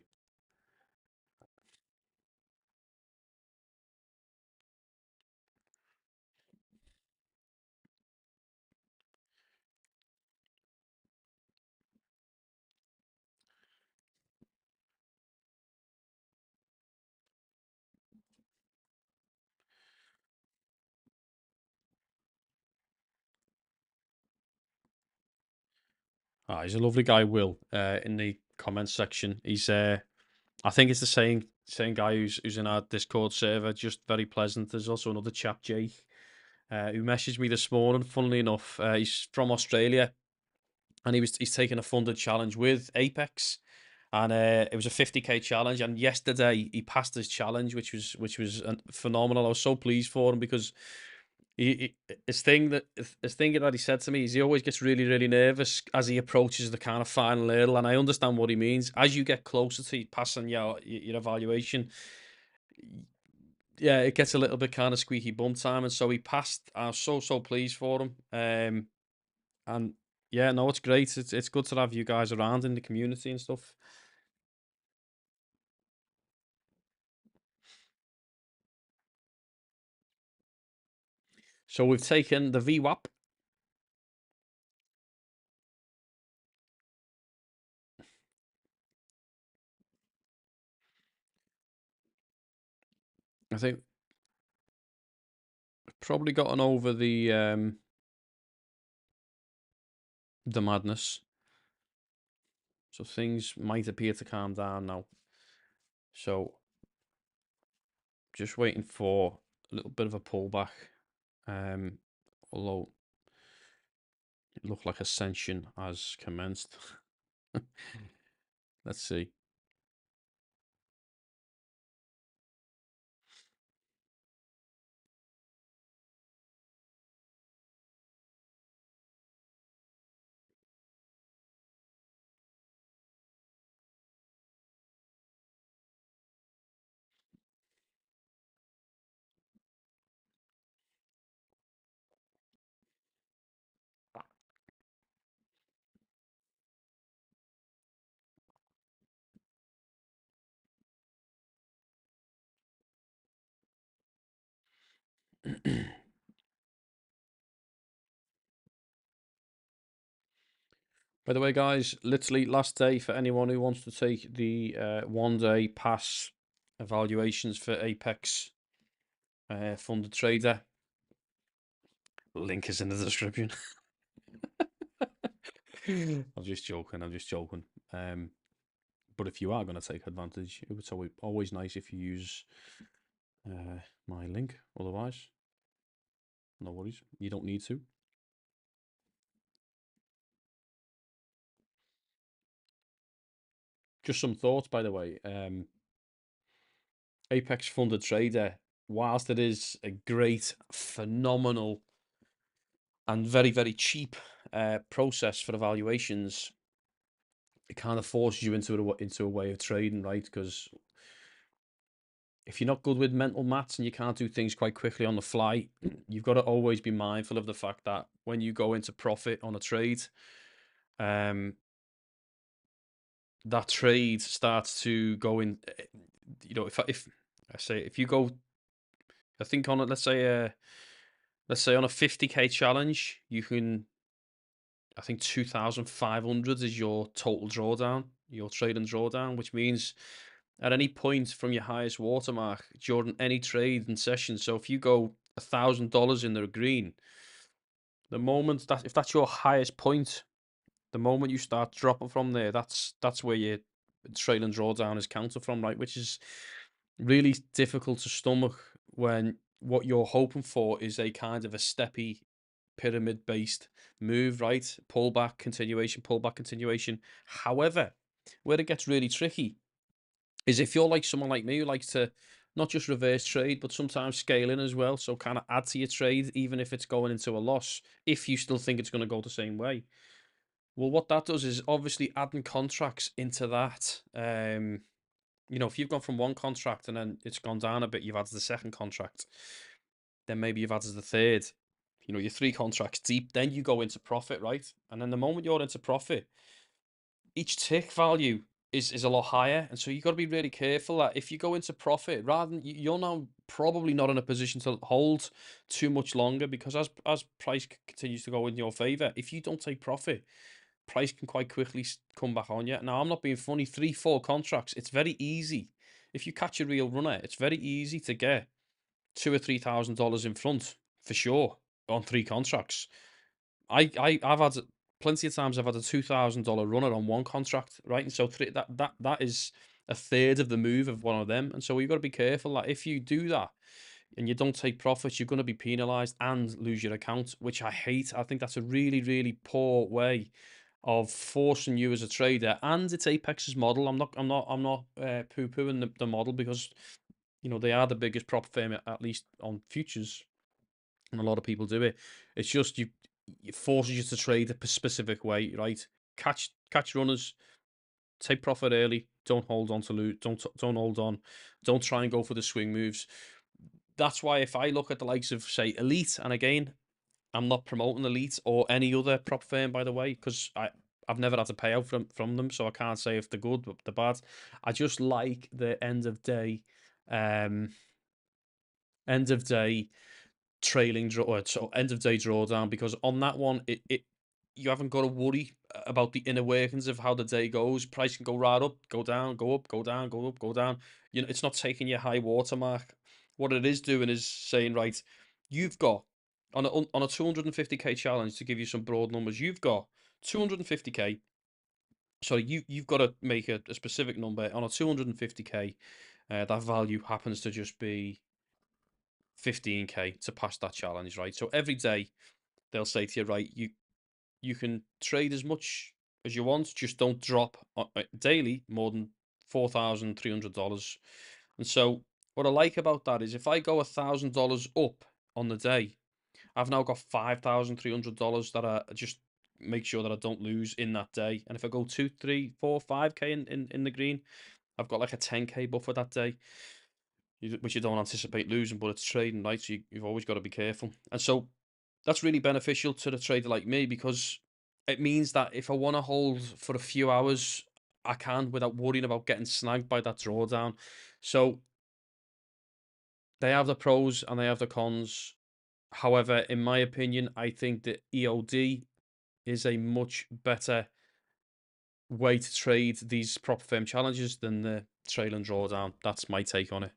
He's a lovely guy, Will. In the comments section, he's I think it's the same guy who's in our Discord server. Just very pleasant. There's also another chap, Jake, who messaged me this morning. Funnily enough, he's from Australia, and he's taking a funded challenge with Apex, and it was a 50k challenge. And yesterday he passed his challenge, which was phenomenal. I was so pleased for him because his thing that he said to me is he always gets really really nervous as he approaches the kind of final hurdle, and I understand what he means. As you get closer to passing your evaluation, yeah, it gets a little bit kind of squeaky bum time, and so he passed. I was so pleased for him. And yeah, no, it's great. It's good to have you guys around in the community and stuff. So we've taken the VWAP. I think we've probably gotten over the madness. So things might appear to calm down now. So just waiting for a little bit of a pullback. Although it looked like ascension has commenced. Let's see. By the way, guys, literally last day for anyone who wants to take the 1 day pass evaluations for Apex funded trader. Link is in the description. I'm just joking. I'm just joking. But if you are going to take advantage, it's always nice if you use my link. Otherwise, no worries. You don't need to. Just some thoughts, by the way. Apex funded trader, whilst it is a great, phenomenal, and very, very cheap process for evaluations, it kind of forces you into a way of trading, right? Because if you're not good with mental maths and you can't do things quite quickly on the fly, you've got to always be mindful of the fact that when you go into profit on a trade, that trade starts to go in. If I say if you go, I think on it, let's say on a 50k challenge, you can. I think 2,500 is your total drawdown, your trading drawdown, which means at any point from your highest watermark during any trade and session. So if you go $1,000 in the green, the moment that if that's your highest point, the moment you start dropping from there, that's where your trading drawdown is counted from, right? Which is really difficult to stomach when what you're hoping for is a kind of a steppy pyramid based move, right? Pull back, continuation. However, where it gets really tricky is if you're like someone like me who likes to not just reverse trade, but sometimes scale in as well. So kind of add to your trade, even if it's going into a loss, if you still think it's going to go the same way. Well, what that does is obviously adding contracts into that. If you've gone from one contract and then it's gone down a bit, you've added the second contract, then maybe you've added the third. You're three contracts deep, then you go into profit, right? And then the moment you're into profit, each tick value is a lot higher. And so you've got to be really careful that if you go into profit, rather than you're now probably not in a position to hold too much longer, because as price continues to go in your favor, if you don't take profit, price can quite quickly come back on you. Now, I'm not being funny. 3, 4 contracts, it's very easy. If you catch a real runner, it's very easy to get $2,000 or $3,000 in front for sure on 3 contracts. I've had plenty of times I've had a $2,000 runner on one contract, right? And so that is a third of the move of one of them. And so you've got to be careful that if you do that and you don't take profits, you're going to be penalized and lose your account, which I hate. I think that's a really, really poor way of forcing you as a trader. And it's Apex's model. I'm not poo-pooing the model, because they are the biggest prop firm, at least on futures, and a lot of people do it. It's just it forces you to trade a specific way, right? Catch runners, take profit early, don't hold on to lose, don't hold on, don't try and go for the swing moves. That's why if I look at the likes of, say, Elite, and again, I'm not promoting Elite or any other prop firm, by the way, because I've never had to pay out from them, so I can't say if they're good or they're bad. I just like the um, end of day trailing draw, or so end of day drawdown, because on that one, it you haven't got to worry about the inner workings of how the day goes. Price can go right up, go down, go up, go down, go up, go down. It's not taking your high watermark. What it is doing is saying, right, you've got on a 250k challenge, to give you some broad numbers, you've got 250k. Sorry, you've got to make a specific number on a 250k. That value happens to just be 15k to pass that challenge, right? So every day they'll say to you, right, you can trade as much as you want, just don't drop daily more than $4,300. And so what I like about that is if I go $1,000 up on the day, I've now got $5,300 that I just make sure that I don't lose in that day. And if I go 2, 3, 4, 5k in the green, I've got like a 10k buffer that day, which you don't anticipate losing, but it's trading, right? So you've always got to be careful. And so that's really beneficial to the trader like me, because it means that if I want to hold for a few hours, I can without worrying about getting snagged by that drawdown. So they have the pros and they have the cons. However, in my opinion, I think that EOD is a much better way to trade these prop firm challenges than the trail and drawdown. That's my take on it.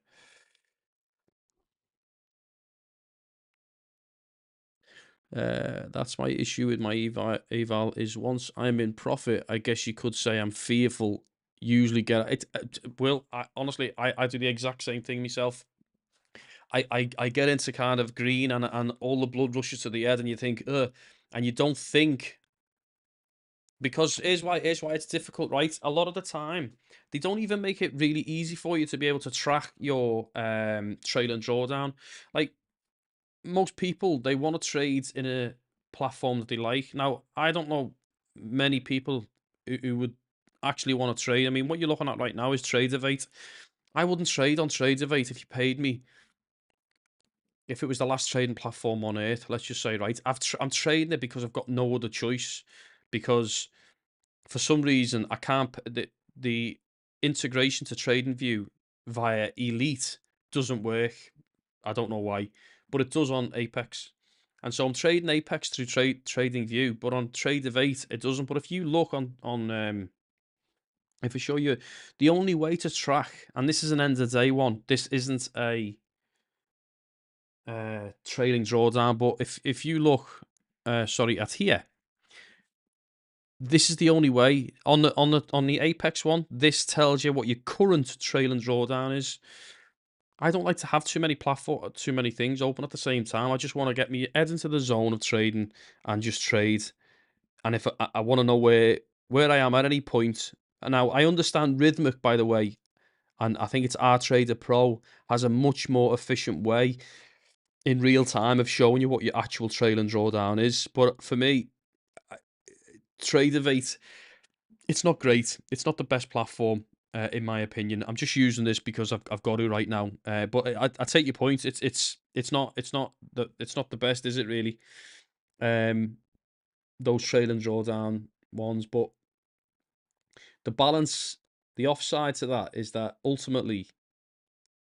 That's my issue with my eval is once I'm in profit, I guess you could say I'm fearful. Usually get it. Well, honestly, I do the exact same thing myself. I get into kind of green, and all the blood rushes to the head, and you think, and you don't think, because here's why it's difficult, right? A lot of the time, they don't even make it really easy for you to be able to track your trail and drawdown. Like, most people, they want to trade in a platform that they like. Now, I don't know many people who would actually want to trade. I mean, what you're looking at right now is Tradeovate. I wouldn't trade on Tradeovate if you paid me. If it was the last trading platform on earth, let's just say, right, I'm trading it because I've got no other choice. Because for some reason, I can't. The integration to TradingView via Elite doesn't work. I don't know why, but it does on Apex. And so I'm trading Apex through TradingView, but on Tradeovate it doesn't. But if you look on if I show you, the only way to track, and this is an end of day one. This isn't a trailing drawdown, but if you look, sorry, at here, this is the only way on the Apex one. This tells you what your current trailing drawdown is. I don't like to have too many things open at the same time. I just want to get me head into the zone of trading and just trade. And if I want to know where I am at any point. And now I understand Rhythmic, by the way, and I think it's R Trader Pro has a much more efficient way in real time of showing you what your actual trail and drawdown is. But for me, Tradeovate, it's not great. It's not the best platform, in my opinion. I'm just using this because I've got to right now. But I take your point. It's not the best, is it really? Um, those trail and drawdown ones, but the balance, the offside to that is that ultimately,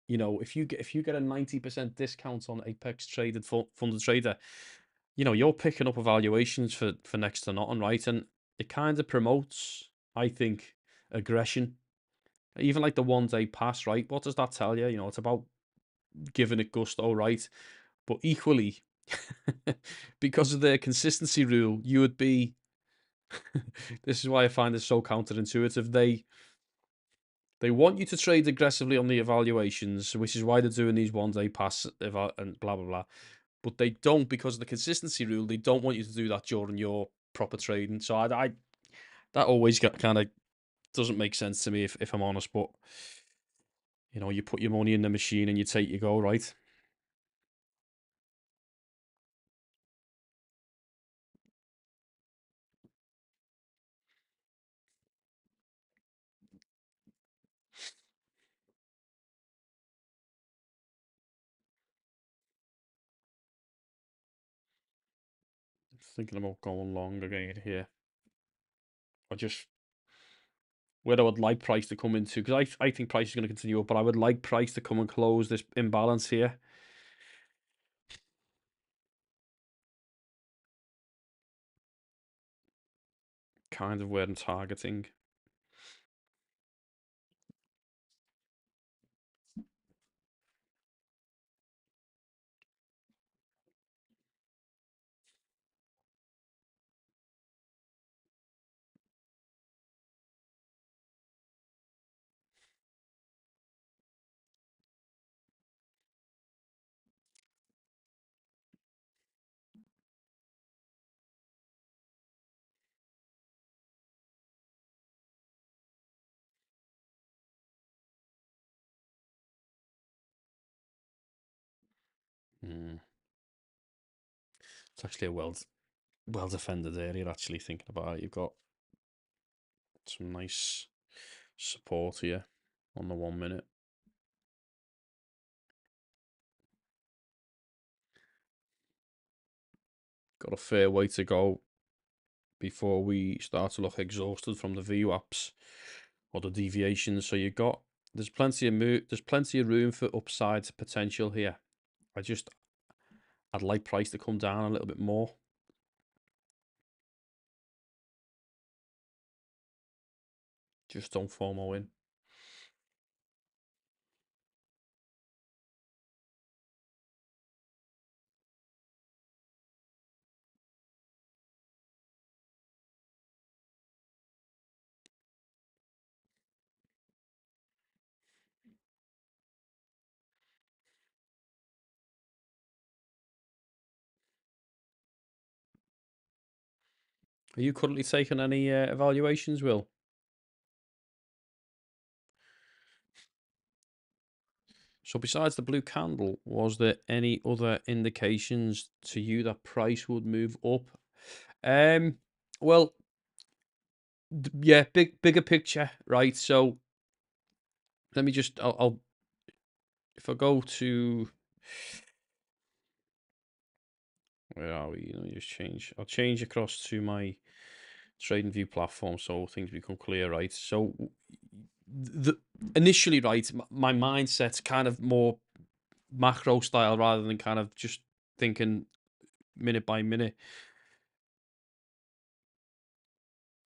if you get a 90% discount on Apex traded funded trader, you're picking up evaluations for next to nothing, right? And it kind of promotes, I think, aggression. Even like the 1 day pass, right? What does that tell you? It's about giving it gusto, right? But equally, because of the consistency rule, you would be This is why I find this so counterintuitive. They want you to trade aggressively on the evaluations, which is why they're doing these 1 day pass and blah blah blah. But they don't, because of the consistency rule. They don't want you to do that during your proper trading. So I that always kind of doesn't make sense to me, if I'm honest. But you put your money in the machine and you take your go, right? Thinking about going long again here. I just where I would like price to come into, because I think price is going to continue up, but I would like price to come and close this imbalance here. Kind of where I'm targeting. Mm. It's actually a well defended area. Actually, thinking about it, you've got some nice support here on the 1 minute. Got a fair way to go before we start to look exhausted from the VWAPs or the deviations. So there's plenty of room for upside potential here. I'd like price to come down a little bit more. Just don't FOMO in. Are you currently taking any evaluations, Will? So besides the blue candle, was there any other indications to you that price would move up? Well, yeah, bigger picture, right? So let me just, I'll if I go to, where are we? Let me just change. I'll change across to my trading view platform so things become clear, right? So the initially, right, my mindset's kind of more macro style rather than kind of just thinking minute by minute.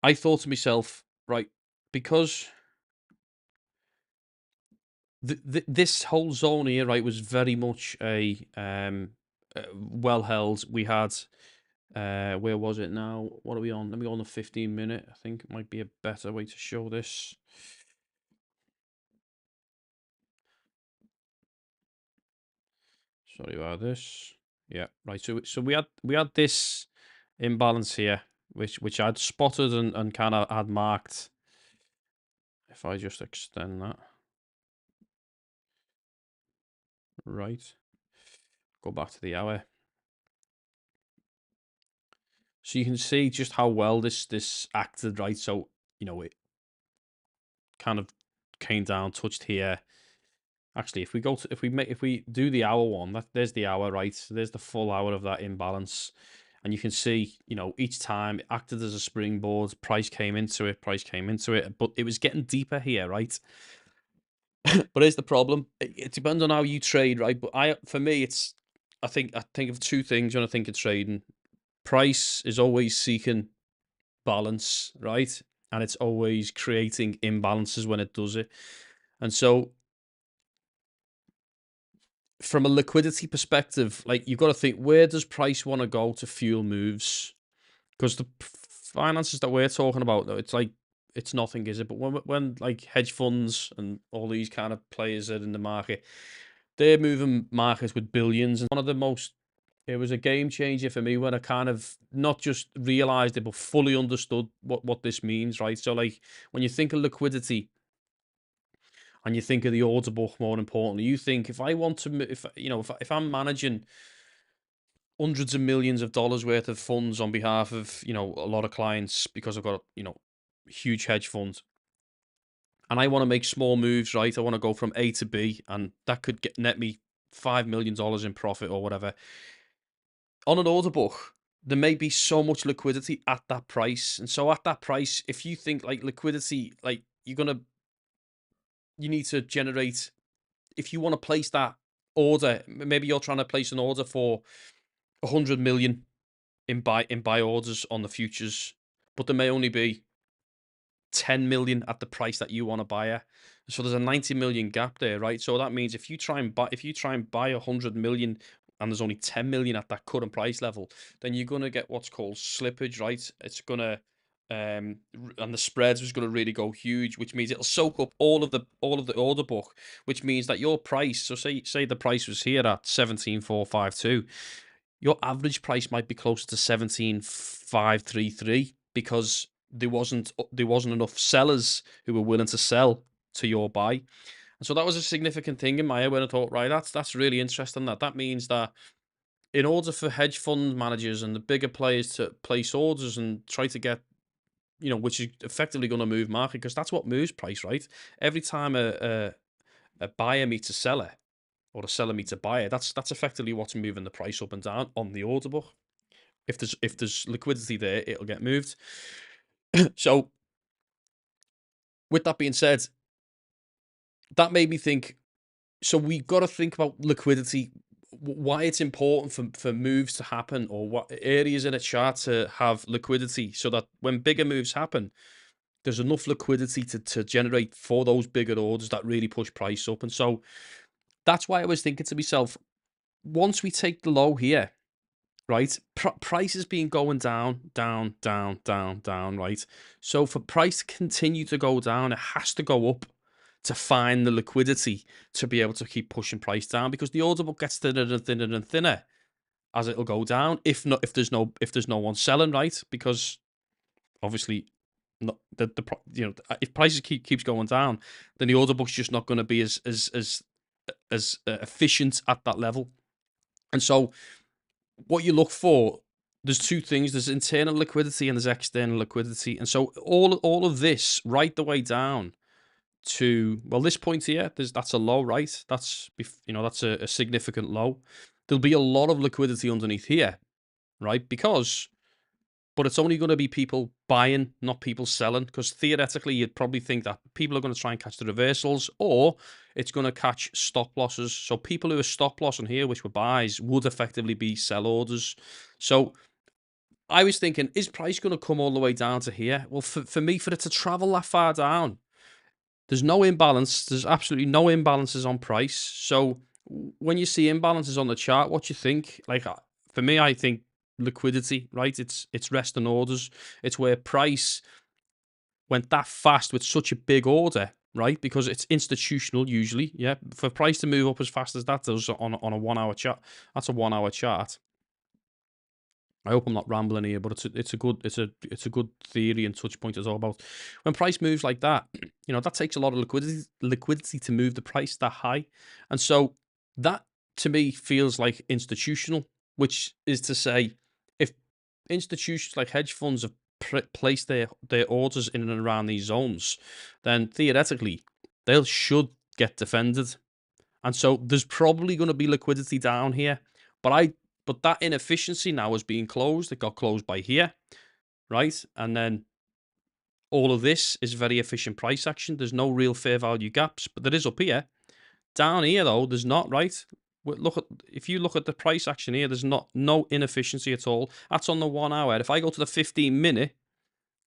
I thought to myself, right, because this whole zone here, right, was very much a well held. We had where was it now? What are we on? Let me go on the 15 minute. I think it might be a better way to show this. Sorry about this. Yeah, right. So we had this imbalance here, which I'd spotted and kind of had marked. If I just extend that, right, go back to the hour. So you can see just how well this acted, right? So it kind of came down, touched here. Actually, if we do the hour one, there's the hour, right? So there's the full hour of that imbalance, and you can see, each time it acted as a springboard. Price came into it, but it was getting deeper here, right? But here's the problem: it depends on how you trade, right? But for me, I think of two things when I think of trading. Price is always seeking balance, right? And it's always creating imbalances when it does it. And so, from a liquidity perspective, like you've got to think, where does price want to go to fuel moves? Because finances that we're talking about, though, it's like it's nothing, is it? But when like hedge funds and all these kind of players are in the market, they're moving markets with billions. And one of the most, it was a game changer for me when I kind of not just realized it, but fully understood what this means, right? So like when you think of liquidity and you think of the order book, more importantly, you think if I want to, if I'm managing hundreds of millions of dollars worth of funds on behalf of a lot of clients because I've got huge hedge funds, and I want to make small moves, right? I want to go from A to B, and that could net me $5 million in profit or whatever. On an order book, there may be so much liquidity at that price, and so at that price, if you think like liquidity, like you need to generate. If you want to place that order, maybe you're trying to place an order for 100 million in buy orders on the futures, but there may only be 10 million at the price that you want to buy it. So there's a 90 million gap there, right? So that means if you try and buy 100 million and there's only 10 million at that current price level, then you're going to get what's called slippage, right? It's going to and the spreads is going to really go huge, which means it'll soak up all of the order book, which means that your price, so say the price was here at 17,452, your average price might be closer to 17,533 because there wasn't enough sellers who were willing to sell to your buy. And so that was a significant thing in my head when I thought, right, that's really interesting. That means that in order for hedge fund managers and the bigger players to place orders and try to get, which is effectively going to move market, because that's what moves price, right? Every time a buyer meets a seller, or a seller meets a buyer, that's effectively what's moving the price up and down on the order book. If there's liquidity there, it'll get moved. So with that being said, that made me think. So we've got to think about liquidity, why it's important for moves to happen, or what areas in a chart to have liquidity, so that when bigger moves happen, there's enough liquidity to generate for those bigger orders that really push price up. And so that's why I was thinking to myself, once we take the low here, right, price has been going down, down, down, down, down, right? So for price to continue to go down, it has to go up to find the liquidity to be able to keep pushing price down, because the order book gets thinner and thinner and thinner as it'll go down. If there's no one selling, right? Because obviously, not if prices keeps going down, then the order book's just not going to be as efficient at that level. And so what you look for, there's two things: there's internal liquidity and there's external liquidity. And so all of this, right the way down to, well, this point here, that's a low, right? That's a significant low. There'll be a lot of liquidity underneath here, right? But it's only going to be people buying, not people selling, because theoretically you'd probably think that people are going to try and catch the reversals, or it's going to catch stop losses. So people who are stop lossing here, which were buys, would effectively be sell orders. So I was thinking, is price going to come all the way down to here? Well, for me, for it to travel that far down, there's no imbalance. There's absolutely no imbalances on price. So when you see imbalances on the chart, what you think? Like, for me, I think liquidity, right? It's resting orders. It's where price went that fast with such a big order, right? Because it's institutional usually. Yeah, for price to move up as fast as that does on a 1 hour chart, that's a 1 hour chart. I hope I'm not rambling here, but it's a good theory and touch point to talk about. When price moves like that, that takes a lot of liquidity to move the price that high, and so that to me feels like institutional, which is to say, if institutions like hedge funds have placed their orders in and around these zones, then theoretically they should get defended. And so there's probably going to be liquidity down here. But that inefficiency now is being closed. It got closed by here, right? And then all of this is very efficient price action. There's no real fair value gaps, but there is up here. Down here though, there's not, right? If you look at the price action here, there's no inefficiency at all. That's on the 1 hour. If I go to the 15-minute,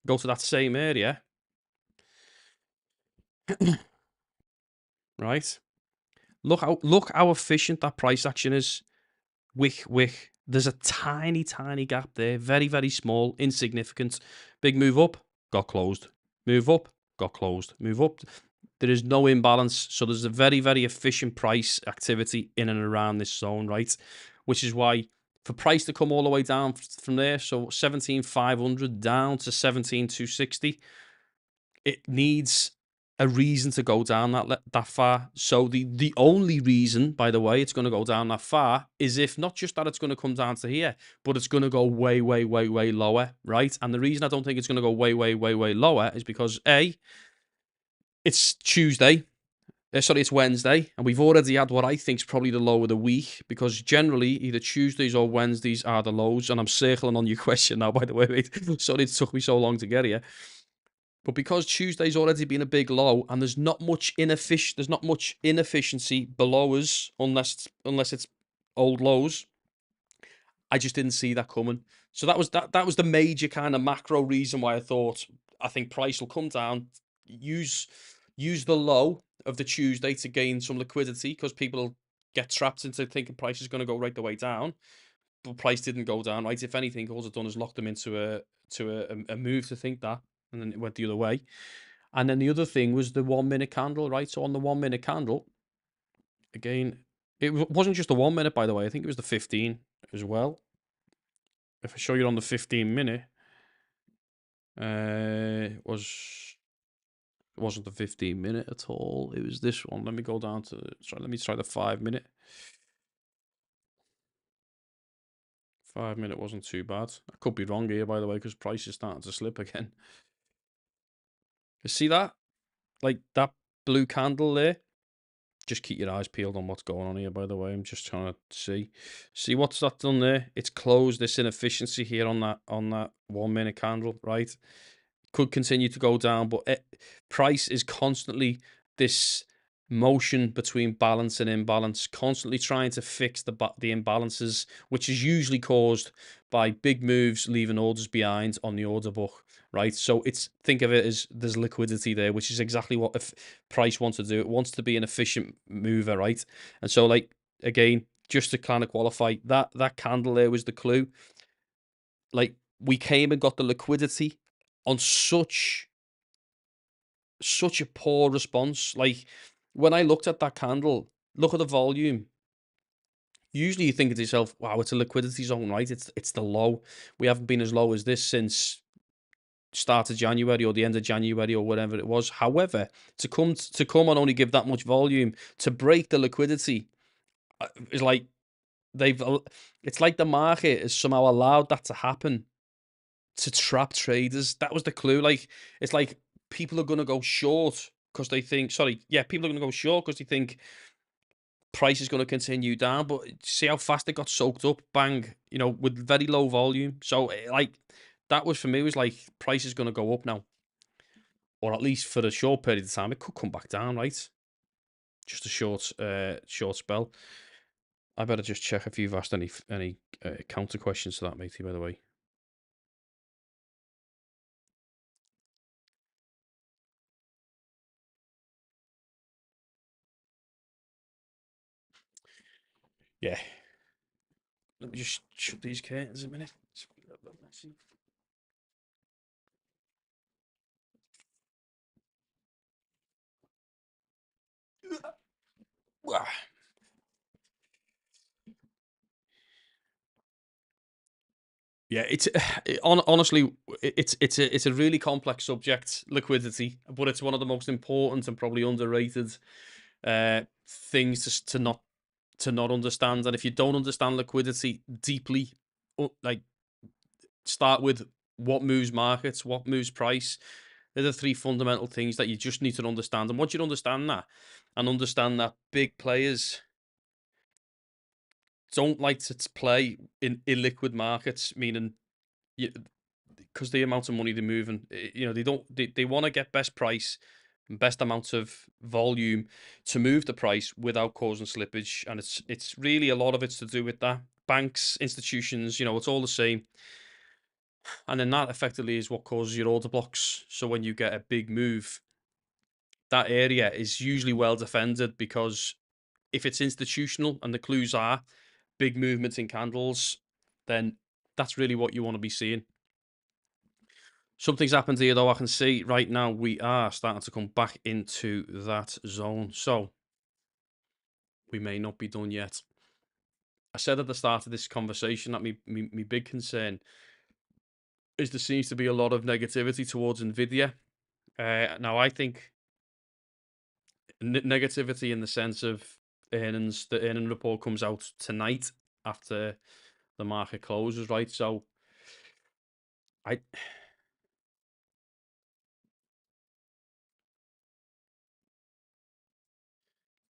go to that same area, right? Look how efficient that price action is. Wick, wick, There's a tiny, tiny gap there. Very, very small, insignificant. Big move up, got closed. Move up, got closed. Move up. There is no imbalance. So there's a very, very efficient price activity in and around this zone, right? Which is why for price to come all the way down from there, so 17,500 down to 17,260, it needs a reason to go down that far. So the only reason, by the way, it's going to go down that far is if not just that it's going to come down to here, but it's going to go way, way, way, way lower, right? And the reason I don't think it's going to go way, way, way, way lower is because A, it's Tuesday. Sorry, it's Wednesday, and we've already had what I think is probably the low of the week, because generally either Tuesdays or Wednesdays are the lows. And I'm circling on your question now, by the way, mate. Sorry it took me so long to get here. But because Tuesday's already been a big low, and there's not much inefficiency below us unless it's old lows. I just didn't see that coming. So that was the major kind of macro reason why I think price will come down. Use the low of the Tuesday to gain some liquidity, because people get trapped into thinking price is going to go right the way down. But price didn't go down, right? If anything, all it's done is locked them into a move to think that, and then it went the other way. And then the other thing was the 1 minute candle, right? So on the 1 minute candle, again, it wasn't just the 1 minute, by the way. I think it was the 15 as well. If I show you on the 15 minute, it wasn't the 15 minute at all. It was this one. Let me go down to let me try the 5 minute. 5 minute wasn't too bad. I could be wrong here, by the way, because price is starting to slip again. You see that? Like that blue candle there? Just keep your eyes peeled on what's going on here, by the way. I'm just trying to see what's that done there. It's closed this inefficiency here on that 1 minute candle, right? Could continue to go down, but price is constantly this motion between balance and imbalance, constantly trying to fix the imbalances, which is usually caused by big moves leaving orders behind on the order book, right? So think of it as there's liquidity there, which is exactly what if price wants to do. It wants to be an efficient mover, right? And so, like, again, just to kind of qualify, that candle there was the clue. Like, we came and got the liquidity on such a poor response. Like, when I looked at that candle, look at the volume. Usually you think to yourself, wow, it's a liquidity zone, right? It's the low. We haven't been as low as this since start of January or the end of January or whatever it was. However, to come and only give that much volume to break the liquidity is like it's like the market has somehow allowed that to happen to trap traders. That was the clue. Like, it's like people are going to go short because they think, people are going to go short because they think price is going to continue down. But see how fast it got soaked up, bang, with very low volume. So, like, that was for me, was like, price is going to go up now. Or at least for a short period of time. It could come back down, right? Just a short spell. I better just check if you've asked any counter questions to that, matey, by the way. Yeah. Let me just shut these curtains a minute. It's a little bit messy. Yeah, honestly, it's a really complex subject, liquidity, but it's one of the most important and probably underrated things to not understand. And if you don't understand liquidity deeply, like, start with what moves markets, what moves price. They're the three fundamental things that you just need to understand. And once you understand that, and understand that big players don't like to play in illiquid markets, meaning because the amount of money they're moving, they want to get best price and best amount of volume to move the price without causing slippage. And it's really a lot of it's to do with that. Banks, institutions, it's all the same. And then that effectively is what causes your order blocks. So when you get a big move, that area is usually well defended, because if it's institutional, and the clues are big movements in candles, then that's really what you want to be seeing. Something's happened here, though. I can see right now we are starting to come back into that zone. So we may not be done yet. I said at the start of this conversation that my big concern is there seems to be a lot of negativity towards Nvidia. Now, I think negativity in the sense of earnings. The earning report comes out tonight after the market closes, right? So I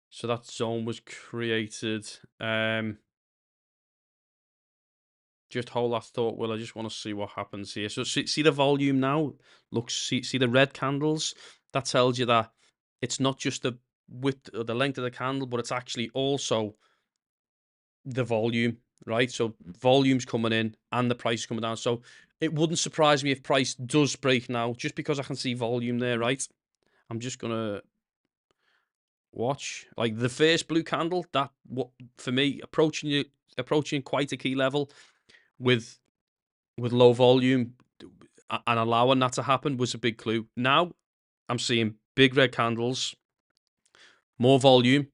so that zone was created. Just hold that thought, Will. I just want to see what happens here. So see the volume now. Look, see the red candles. That tells you that it's not just the width or the length of the candle, but it's actually also the volume, right? So volume's coming in and the price is coming down. So it wouldn't surprise me if price does break now, just because I can see volume there, right? I'm just gonna watch like the first blue candle. That what for me approaching quite a key level with low volume and allowing that to happen was a big clue. Now I'm seeing big red candles, more volume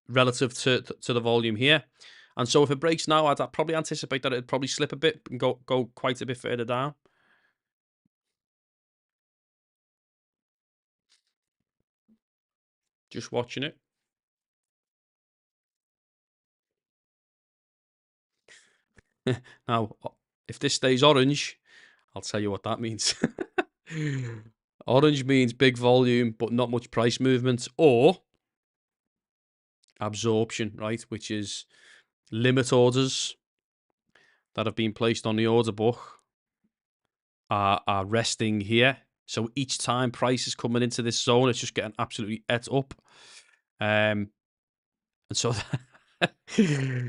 relative to the volume here. And so if it breaks now, I'd probably anticipate that it'd probably slip a bit and go quite a bit further down. Just watching it. Now, if this stays orange, I'll tell you what that means. Orange means big volume, but not much price movement, or absorption, right? Which is limit orders that have been placed on the order book are resting here. So each time price is coming into this zone, it's just getting absolutely et up. And so,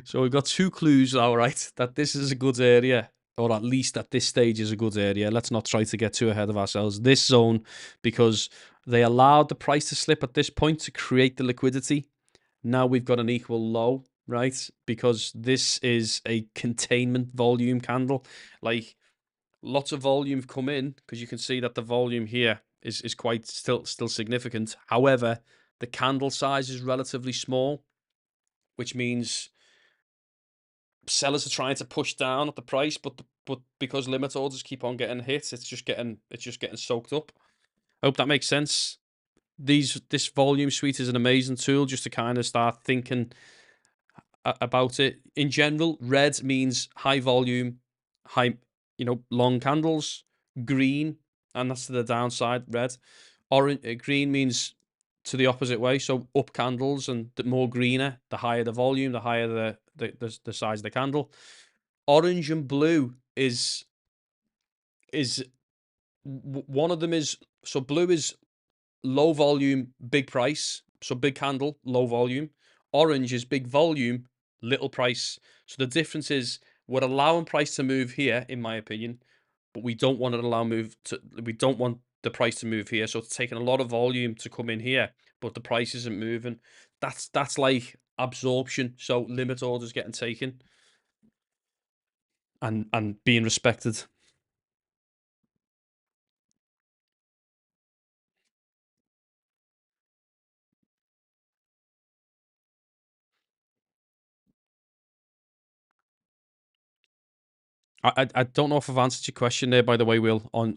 so we've got two clues now, right? That this is a good area, or at least at this stage is a good area. Let's not try to get too ahead of ourselves. This zone, because they allowed the price to slip at this point to create the liquidity. Now we've got an equal low, right? Because this is a containment volume candle. Like, lots of volume come in because you can see that the volume here is quite still significant. However, the candle size is relatively small, which means sellers are trying to push down at the price, but because limit orders keep on getting hit, it's just getting soaked up. I hope that makes sense. This volume suite is an amazing tool just to kind of start thinking about it. In general, red means high volume, high, long candles. Green, and that's to the downside, red. Orange, green means to the opposite way, so up candles, and the more greener, the higher the volume, the higher the size of the candle. Orange and blue is one of them is, so blue is low volume, big price. So big candle, low volume. Orange is big volume, little price. So the difference is we're allowing price to move here, in my opinion, but we don't want we don't want the price to move here. So it's taking a lot of volume to come in here, but the price isn't moving. That's like absorption. So limit orders getting taken and being respected. I don't know if I've answered your question there, by the way, Will, on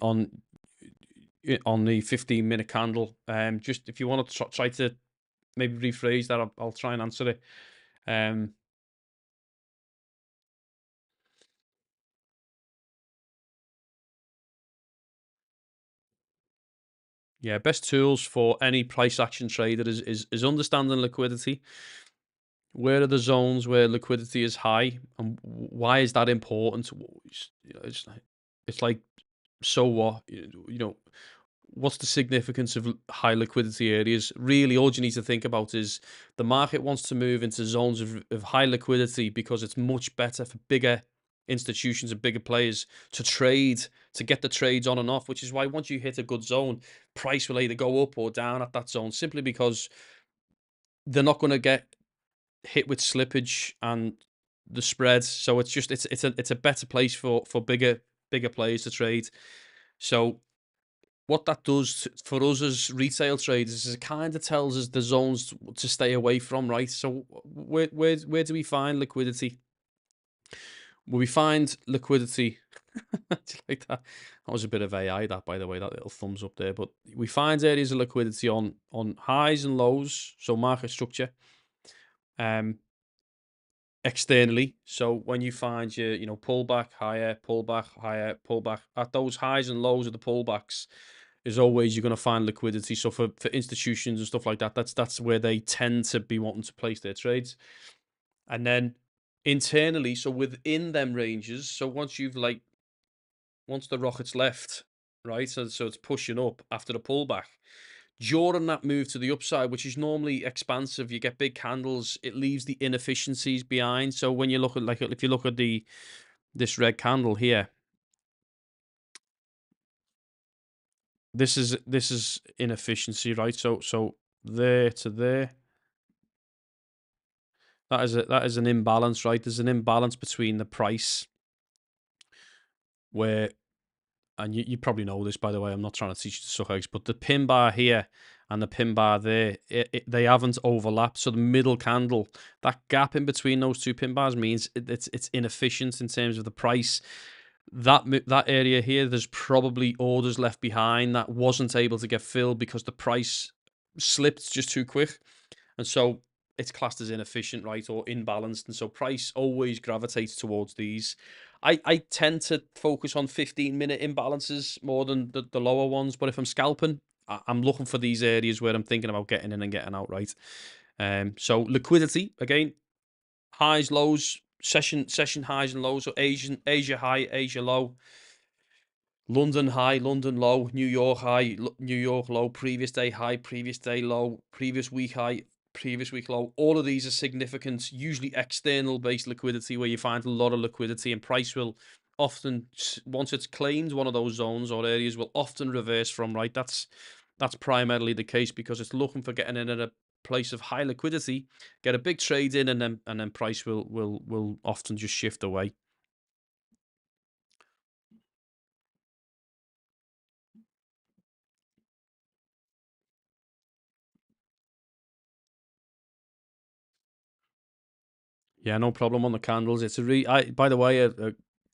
the 15-minute candle. Just if you want to try to maybe rephrase that, I'll try and answer it. Yeah, best tools for any price action trader is understanding liquidity. Where are the zones where liquidity is high, and why is that important? It's like, so what? What's the significance of high liquidity areas? Really, all you need to think about is the market wants to move into zones of high liquidity because it's much better for bigger institutions and bigger players to trade, to get the trades on and off, which is why once you hit a good zone, price will either go up or down at that zone, simply because they're not going to get hit with slippage, and the spread. So it's just it's a better place for bigger players to trade. So what that does for us as retail traders is it kind of tells us the zones to stay away from, right? So where do we find liquidity? Well, we find liquidity. Like that. That was a bit of AI, that, by the way, that little thumbs up there. But we find areas of liquidity on highs and lows, so market structure. Externally, so when you find your pullback higher, pullback higher, pullback at those highs and lows of the pullbacks, is always you're going to find liquidity. So for institutions and stuff like that, that's where they tend to be wanting to place their trades. And then internally, so within them ranges, so once the rocket's left, right, so it's pushing up after the pullback, during that move to the upside, which is normally expansive, you get big candles, it leaves the inefficiencies behind. So when you look at, like, if you look at this red candle here, this is inefficiency, right? So there to there, that is an imbalance, right? There's an imbalance between the price where, and you probably know this, by the way, I'm not trying to teach you to suck eggs, but the pin bar here and the pin bar there, they haven't overlapped. So the middle candle, that gap in between those two pin bars means it's inefficient in terms of the price. That area here, there's probably orders left behind that wasn't able to get filled because the price slipped just too quick. And so it's classed as inefficient, right, or imbalanced. And so price always gravitates towards these. I tend to focus on 15-minute imbalances more than the lower ones. But if I'm scalping, I'm looking for these areas where I'm thinking about getting in and getting out, right? So liquidity, again, highs, lows, session highs and lows. So Asia high, Asia low. London high, London low, New York high, New York low, previous day high, previous day low, previous week high, previous week low. All of these are significant, usually external based liquidity, where you find a lot of liquidity, and price will often, once it's claimed one of those zones or areas, will often reverse from, right. That's primarily the case because it's looking for getting in at a place of high liquidity, get a big trade in, and then price will often just shift away. Yeah, no problem on the candles. It's by the way,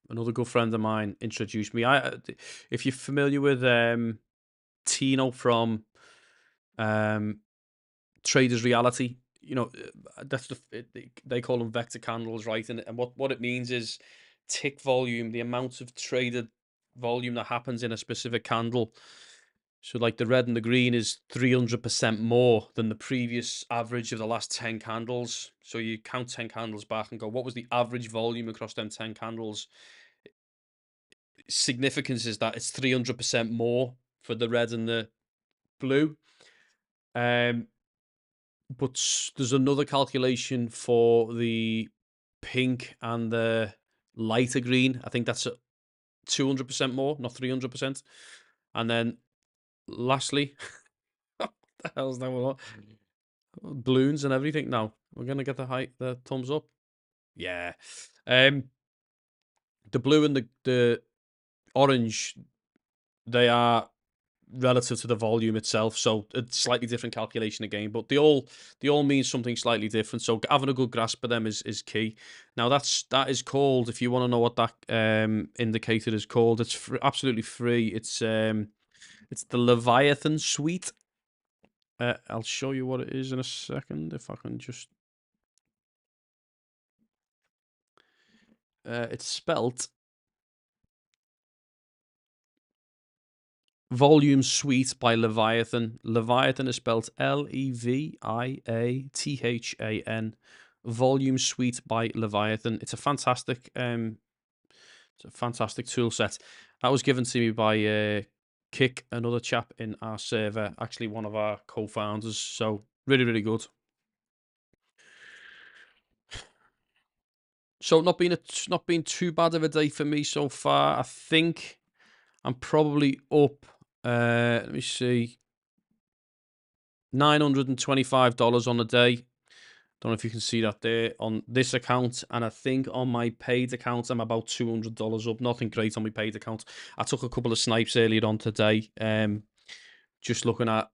another good friend of mine introduced me. If you're familiar with Tino from um, Traders Reality, that's they call them vector candles, right? And what it means is tick volume, the amount of traded volume that happens in a specific candle. So like the red and the green is 300% more than the previous average of the last 10 candles. So you count 10 candles back and go, what was the average volume across them 10 candles? Significance is that it's 300% more for the red and the blue. But there's another calculation for the pink and the lighter green. I think that's 200% more, not 300%. And then lastly, what the hell's that one? Balloons and everything. Now we're gonna get the thumbs up. Yeah. The blue and the orange, they are relative to the volume itself, so it's slightly different calculation again, but they all mean something slightly different. So having a good grasp of them is key. Now that is called, if you want to know what that indicator is called, it's absolutely free. It's the Leviathan suite. I'll show you what it is in a second if I can just. It's spelt Volume Suite by Leviathan. Leviathan is spelled Leviathan. Volume Suite by Leviathan. It's a fantastic tool set. That was given to me by Kick, another chap in our server, actually one of our co-founders. So really, really good. So not been too bad of a day for me so far. I think I'm probably up. Let me see. $925 on a day. Don't know if you can see that there on this account, and I think on my paid account I'm about $200 up. Nothing great on my paid account. I took a couple of snipes earlier on today, just looking at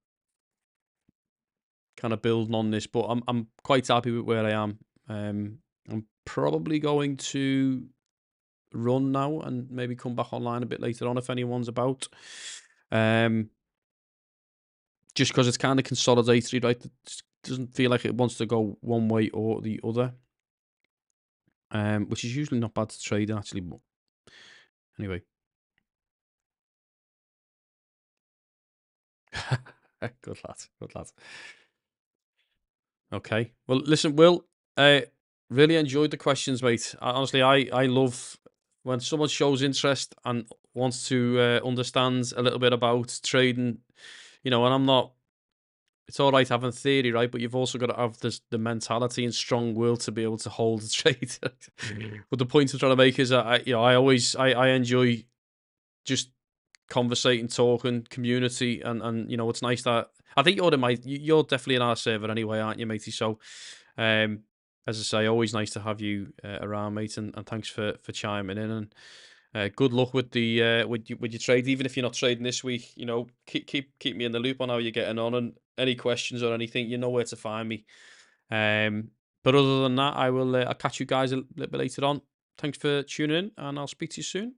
kind of building on this, but I'm quite happy with where I am. I'm probably going to run now and maybe come back online a bit later on if anyone's about. Just because it's kind of consolidated, right? It doesn't feel like it wants to go one way or the other. Which is usually not bad to trade in, actually. But anyway, good lad, good lad. Okay, well, listen, Will, really enjoyed the questions, mate. Honestly, I love when someone shows interest and wants to understand a little bit about trading. And I'm not. It's all right having theory, right? But you've also got to have the mentality and strong will to be able to hold the trade. But the point I'm trying to make is that I enjoy just conversating, talking, community, and it's nice that I think you're definitely in our server anyway, aren't you, matey? So, as I say, always nice to have you around, mate, and thanks for chiming in, and good luck with the with your trade. Even if you're not trading this week, keep me in the loop on how you're getting on, and any questions or anything, you know where to find me. But other than that, I'll catch you guys a little bit later on. Thanks for tuning in, and I'll speak to you soon.